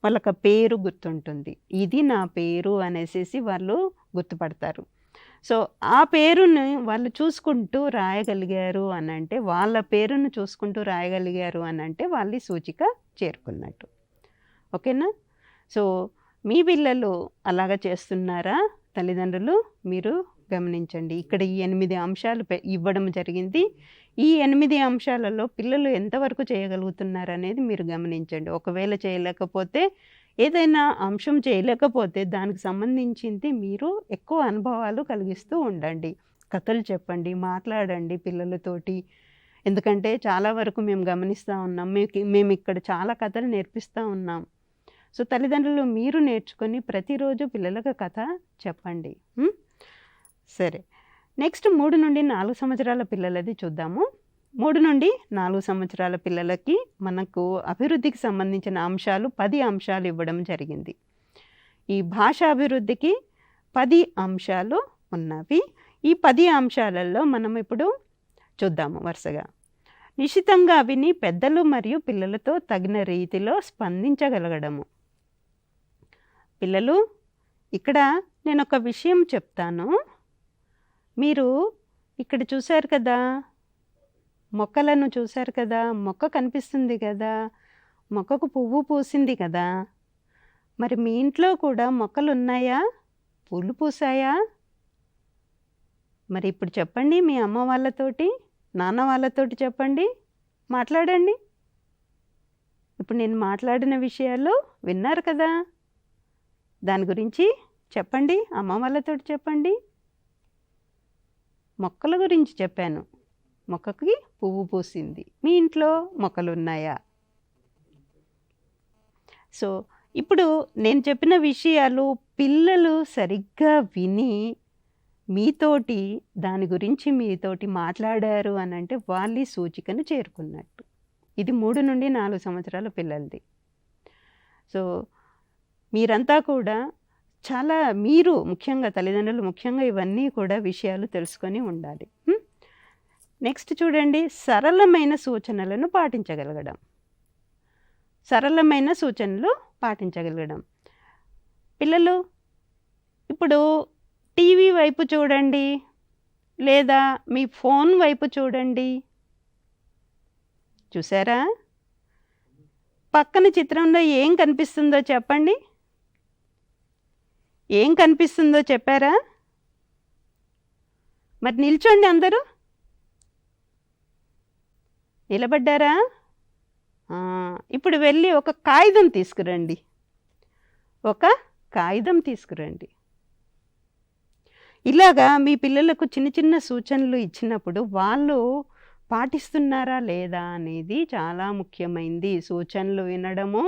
వాళ్ళకి పేరు గుర్తుంటుంది. ఇది నా పేరు అనేసి వాళ్ళు గుర్తుపడతారు. సో ఆ పేరుని వాళ్ళు చూసుకుంటూ రాయగలిగారు అని అంటే, వాళ్ళ పేరును చూసుకుంటూ రాయగలిగారు అని అంటే వాళ్ళు సూచిక చేరుకున్నట్టు. ఓకేనా? సో మీ పిల్లలు అలాగ చేస్తున్నారా? తల్లిదండ్రులు మీరు గమనించండి. ఇక్కడ ఈ 8 అంశాలు ఇవ్వడం జరిగింది. ఈ 8 అంశాలలో పిల్లలు ఎంతవరకు చేయగలుగుతున్నారు అనేది మీరు గమనించండి. ఒకవేళ చేయలేకపోతే, ఏదైనా అంశం చేయలేకపోతే దానికి సంబంధించింది మీరు ఎక్కువ అనుభవాలు కలిగిస్తూ ఉండండి. కథలు చెప్పండి, మాట్లాడండి పిల్లలతోటి. ఎందుకంటే చాలా వరకు మేము గమనిస్తూ ఉన్నాం. మేము ఇక్కడ చాలా కథలు నేర్పిస్తూ ఉన్నాం. సో తల్లిదండ్రులు మీరు నేర్చుకొని ప్రతిరోజు పిల్లలకు కథ చెప్పండి. సరే, నెక్స్ట్ 3 నుండి 4 సంవత్సరాల పిల్లలది చూద్దాము. 3 నుండి 4 సంవత్సరాల పిల్లలకి మనకు అభివృద్ధికి సంబంధించిన అంశాలు 10 అంశాలు ఇవ్వడం జరిగింది. ఈ భాషా అభివృద్ధికి 10 అంశాలు ఉన్నవి. ఈ 10 అంశాలలో మనం ఇప్పుడు చూద్దాము వరుసగా. నిశితంగా విని పెద్దలు మరియు పిల్లలతో తగిన రీతిలో స్పందించగలగడము. పిల్లలు, ఇక్కడ నేను ఒక విషయం చెప్తాను. మీరు ఇక్కడ చూశారు కదా, మొక్కలను చూశారు కదా, మొక్క కనిపిస్తుంది కదా, మొక్కకు పువ్వు పూసింది కదా. మరి మీ ఇంట్లో కూడా మొక్కలు ఉన్నాయా? పూలు పూసాయా? మరి ఇప్పుడు చెప్పండి, మీ అమ్మ వాళ్ళతోటి, నాన్న వాళ్ళతోటి చెప్పండి, మాట్లాడండి. ఇప్పుడు నేను మాట్లాడిన విషయాలు విన్నారు కదా, దాని గురించి చెప్పండి, అమ్మ వాళ్ళతోటి చెప్పండి. మొక్కల గురించి చెప్పాను. మొక్కకి పువ్వు పూసింది. మీ ఇంట్లో మొక్కలు ఉన్నాయా? సో ఇప్పుడు నేను చెప్పిన విషయాలు పిల్లలు సరిగ్గా విని మీతోటి దాని గురించి మీతోటి మాట్లాడారు అని అంటే వాళ్ళ సూచికను చేరుకున్నట్టు. ఇది 3 నుండి 4 సంవత్సరాల పిల్లలది. సో మీరంతా కూడా చాలా, మీరు ముఖ్యంగా తల్లిదండ్రులు ముఖ్యంగా ఇవన్నీ కూడా విషయాలు తెలుసుకొని ఉండాలి. నెక్స్ట్ చూడండి, సరళమైన సూచనలను పాటించగలగడం. సరళమైన సూచనలు పాటించగలగడం. పిల్లలు ఇప్పుడు టీవీ వైపు చూడండి, లేదా మీ ఫోన్ వైపు చూడండి. చూసారా? పక్కన చిత్రంలో ఏం కనిపిస్తుందో చెప్పండి. ఏం కనిపిస్తుందో చెప్పారా? మరి నిల్చోండి, అందరూ నిలబడ్డారా? ఇప్పుడు వెళ్ళి ఒక కాగితం తీసుకురండి. ఒక కాగితం తీసుకురండి. ఇలాగా మీ పిల్లలకు చిన్న చిన్న సూచనలు ఇచ్చినప్పుడు వాళ్ళు పాటిస్తున్నారా లేదా అనేది చాలా ముఖ్యమైనది. సూచనలు వినడము,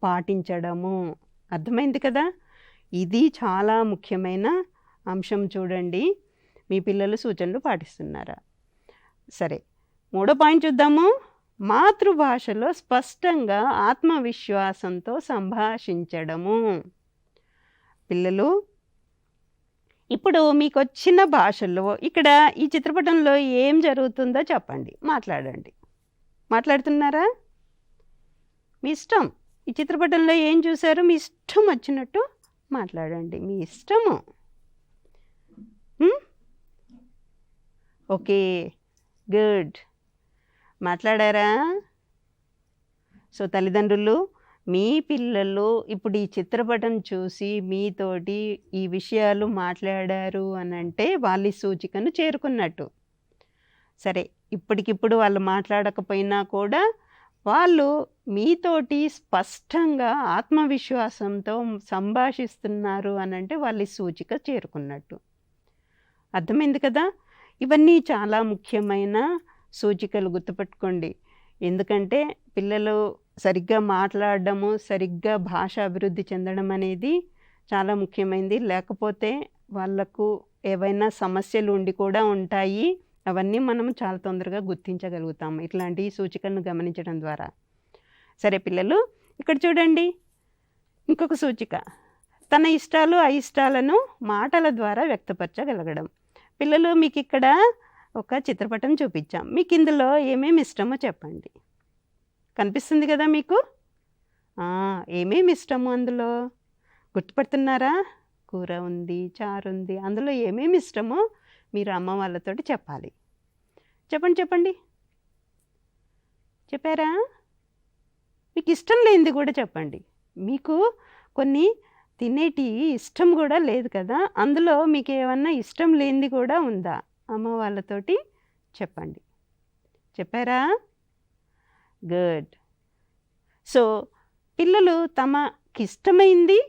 పాటించడము. అర్థమైంది కదా? ఇది చాలా ముఖ్యమైన అంశం. చూడండి, మీ పిల్లలు సూచనలు పాటిస్తున్నారా? సరే, 3వ పాయింట్ చూద్దాము. మాతృభాషలో స్పష్టంగా ఆత్మవిశ్వాసంతో సంభాషించడము. పిల్లలు, ఇప్పుడు మీకు వచ్చిన భాషలో ఇక్కడ ఈ చిత్రపటంలో ఏం జరుగుతుందో చెప్పండి, మాట్లాడండి. మాట్లాడుతున్నారా? మీ ఇష్టం. ఈ చిత్రపటంలో ఏం చూశారు, మీ ఇష్టం వచ్చినట్టు మాట్లాడండి, మీ ఇష్టము. Okay, good. మాట్లాడారా? సో తల్లిదండ్రులు, మీ పిల్లలు ఇప్పుడు ఈ చిత్రపటం చూసి మీతోటి ఈ విషయాలు మాట్లాడారు అని అంటే వాళ్ళ సూచికను చేరుకున్నట్టు. సరే, ఇప్పటికిప్పుడు వాళ్ళు మాట్లాడకపోయినా కూడా వాళ్ళు మీతోటి స్పష్టంగా ఆత్మవిశ్వాసంతో సంభాషిస్తున్నారు అని అంటే వాళ్ళ సూచిక చేరుకున్నట్టు. అర్థమైంది కదా? ఇవన్నీ చాలా ముఖ్యమైన సూచికలు, గుర్తుపెట్టుకోండి. ఎందుకంటే పిల్లలు సరిగ్గా మాట్లాడడము, సరిగ్గా భాష అభివృద్ధి చెందడం అనేది చాలా ముఖ్యమైనది. లేకపోతే వాళ్ళకు ఏవైనా సమస్యలు ఉండి కూడా ఉంటాయి. అవన్నీ మనం చాలా తొందరగా గుర్తించగలుగుతాము ఇట్లాంటి సూచికలను గమనించడం ద్వారా. సరే పిల్లలు, ఇక్కడ చూడండి ఇంకొక సూచిక, తన ఇష్టాలు అయిష్టాలను మాటల ద్వారా వ్యక్తపరచగలగడం. పిల్లలు, మీకు ఇక్కడ ఒక చిత్రపటం చూపించాం. మీకు ఇందులో ఏమేమి ఇష్టమో చెప్పండి. కనిపిస్తుంది కదా మీకు? ఏమేమి ఇష్టము అందులో గుర్తుపడుతున్నారా? కూర ఉంది, చారు ఉంది. అందులో ఏమేమి ఇష్టమో మీరు అమ్మ వాళ్ళతోటి చెప్పాలి. చెప్పండి చెప్పండి. చెప్పారా? మీకు ఇష్టం లేనిది కూడా చెప్పండి. మీకు కొన్ని తినేటి ఇష్టం కూడా లేదు కదా, అందులో మీకు ఏమన్నా ఇష్టం లేనిది కూడా ఉందా? అమ్మ వాళ్ళతోటి చెప్పండి. చెప్పారా? గుడ్. సో పిల్లలు తమకి ఇష్టమైంది,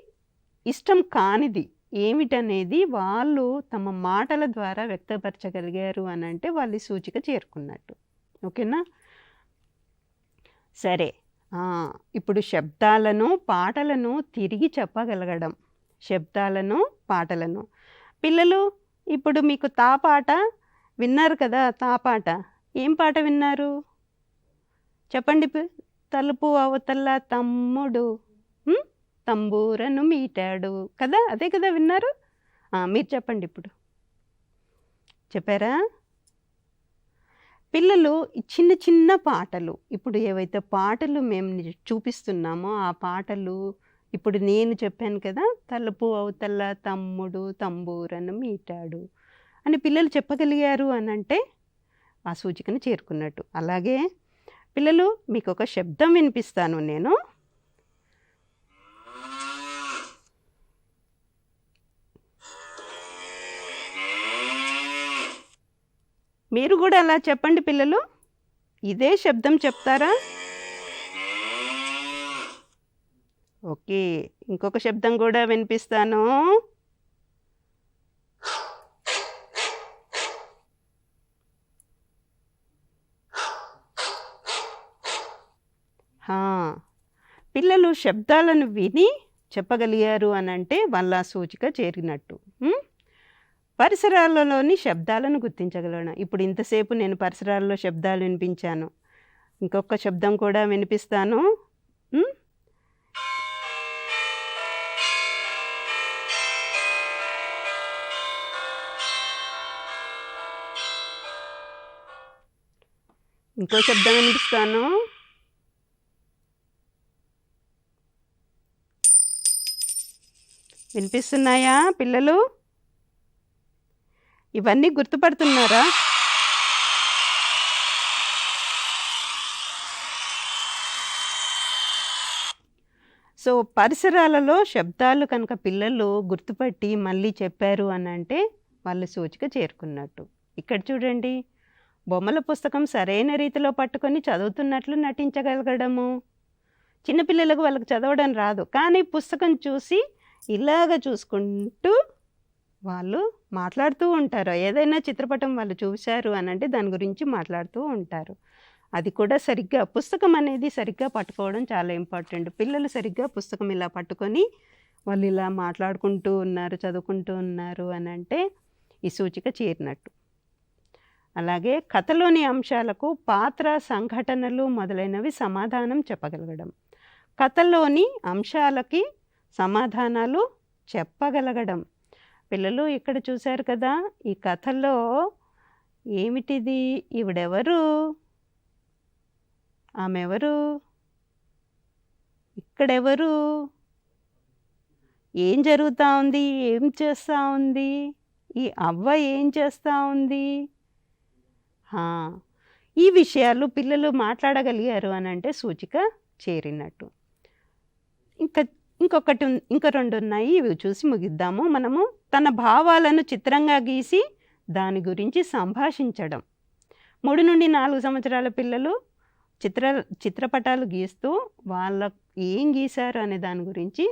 ఇష్టం కానిది ఏమిటనేది వాళ్ళు తమ మాటల ద్వారా వ్యక్తపరచగలిగారు అని అంటే వాళ్ళు సూచిక చేరుకున్నట్టు. ఓకేనా? సరే, ఇప్పుడు శబ్దాలను పాటలను తిరిగి చెప్పగలగడం. శబ్దాలను పాటలను పిల్లలు ఇప్పుడు మీకు తా పాట విన్నారు కదా. తా పాట ఏం పాట విన్నారు చెప్పండి. తలుపు అవతల తమ్ముడు తంబూరను మీటాడు కదా, అదే కదా విన్నారు. మీరు చెప్పండి ఇప్పుడు. చెప్పారా? పిల్లలు చిన్న చిన్న పాటలు, ఇప్పుడు ఏవైతే పాటలు మేము చూపిస్తున్నామో ఆ పాటలు ఇప్పుడు నేను చెప్పాను కదా, తలుపు అవతల తమ్ముడు తంబూరను మీటాడు అని పిల్లలు చెప్పగలిగారు అని అంటే ఆ సూచికను చేరుకున్నట్టు. అలాగే పిల్లలు, మీకు ఒక శబ్దం వినిపిస్తాను నేను. మీరు కూడా అలా చెప్పండి పిల్లలు. ఇదే శబ్దం చెప్తారా? ఓకే, ఇంకొక శబ్దం కూడా వినిపిస్తాను. పిల్లలు శబ్దాలను విని చెప్పగలిగారు అని అంటే వాళ్ళ సూచిక చేరినట్టు. పరిసరాలలోని శబ్దాలను గుర్తించగలను. ఇప్పుడు ఇంతసేపు నేను పరిసరాల్లో శబ్దాలు వినిపించాను. ఇంకొక శబ్దం కూడా వినిపిస్తాను. ఇంకో శబ్దం వినిపిస్తాను. వినిపిస్తున్నాయా పిల్లలు? ఇవన్నీ గుర్తుపడుతున్నారా? సో పరిసరాలలో శబ్దాలు కనుక పిల్లలు గుర్తుపట్టి మళ్ళీ చెప్పారు అని అంటే వాళ్ళు సూచిక చేరుకున్నట్టు. ఇక్కడ చూడండి, బొమ్మల పుస్తకం సరైన రీతిలో పట్టుకొని చదువుతున్నట్లు నటించగలగడము. చిన్నపిల్లలకు వాళ్ళకి చదవడం రాదు, కానీ పుస్తకం చూసి ఇలాగ చూసుకుంటూ వాళ్ళు మాట్లాడుతూ ఉంటారు. ఏదైనా చిత్రపటం వాళ్ళు చూశారు అని అంటే దాని గురించి మాట్లాడుతూ ఉంటారు. అది కూడా సరిగ్గా పుస్తకం అనేది సరిగ్గా పట్టుకోవడం చాలా ఇంపార్టెంట్. పిల్లలు సరిగ్గా పుస్తకం ఇలా పట్టుకొని వాళ్ళు ఇలా మాట్లాడుకుంటూ ఉన్నారు, చదువుకుంటూ ఉన్నారు అని అంటే ఈ సూచిక చేరినట్టు. అలాగే కథలోని అంశాలకు పాత్ర, సంఘటనలు మొదలైనవి సమాధానం చెప్పగలగడం. కథలోని అంశాలకి సమాధానాలు చెప్పగలగడం. పిల్లలు ఇక్కడ చూశారు కదా, ఈ కథలో ఏమిటిది, ఈవిడెవరు, ఆమెవరు, ఇక్కడెవరు, ఏం జరుగుతూ ఉంది, ఏం చేస్తూ ఉంది, ఈ అవ్వ ఏం చేస్తూ ఉంది, ఈ విషయాలు పిల్లలు మాట్లాడగలిగారు అని అంటే సూచిక చేరినట్టు. ఇంకా రెండు ఉన్నాయి, ఇవి చూసి ముగిద్దాము మనము. తన భావాలను చిత్రంగా గీసి దాని గురించి సంభాషించడం. 3 నుండి 4 సంవత్సరాల పిల్లలు చిత్రపటాలు గీస్తూ వాళ్ళ ఏం గీశారు అనే దాని గురించి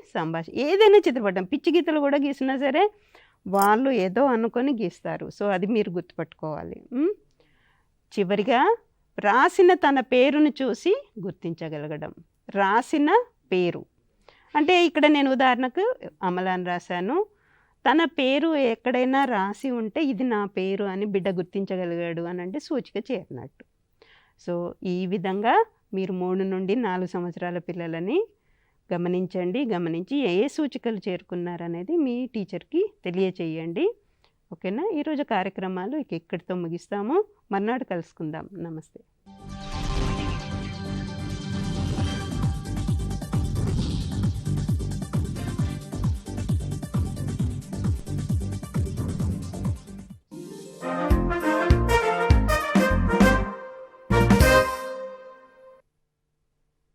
ఏదైనా చిత్రపటం, పిచ్చి గీతలు కూడా గీసినా సరే వాళ్ళు ఏదో అనుకొని గీస్తారు. సో అది మీరు గుర్తుపట్టుకోవాలి. చివరిగా రాసిన తన పేరును చూసి గుర్తించగలగడం. రాసిన పేరు అంటే ఇక్కడ నేను ఉదాహరణకు అమలాన్ని రాశాను. తన పేరు ఎక్కడైనా రాసి ఉంటే ఇది నా పేరు అని బిడ్డ గుర్తించగలిగాడు అని అంటే సూచిక చేరినట్టు. సో ఈ విధంగా మీరు 3 నుండి 4 సంవత్సరాల పిల్లలని గమనించి ఏ సూచికలు చేరుకున్నారనేది మీ టీచర్కి తెలియచేయండి. ఓకేనా? ఈరోజు కార్యక్రమాలు ఇక్కడితో ముగిస్తాము. మర్నాడు కలుసుకుందాం. నమస్తే.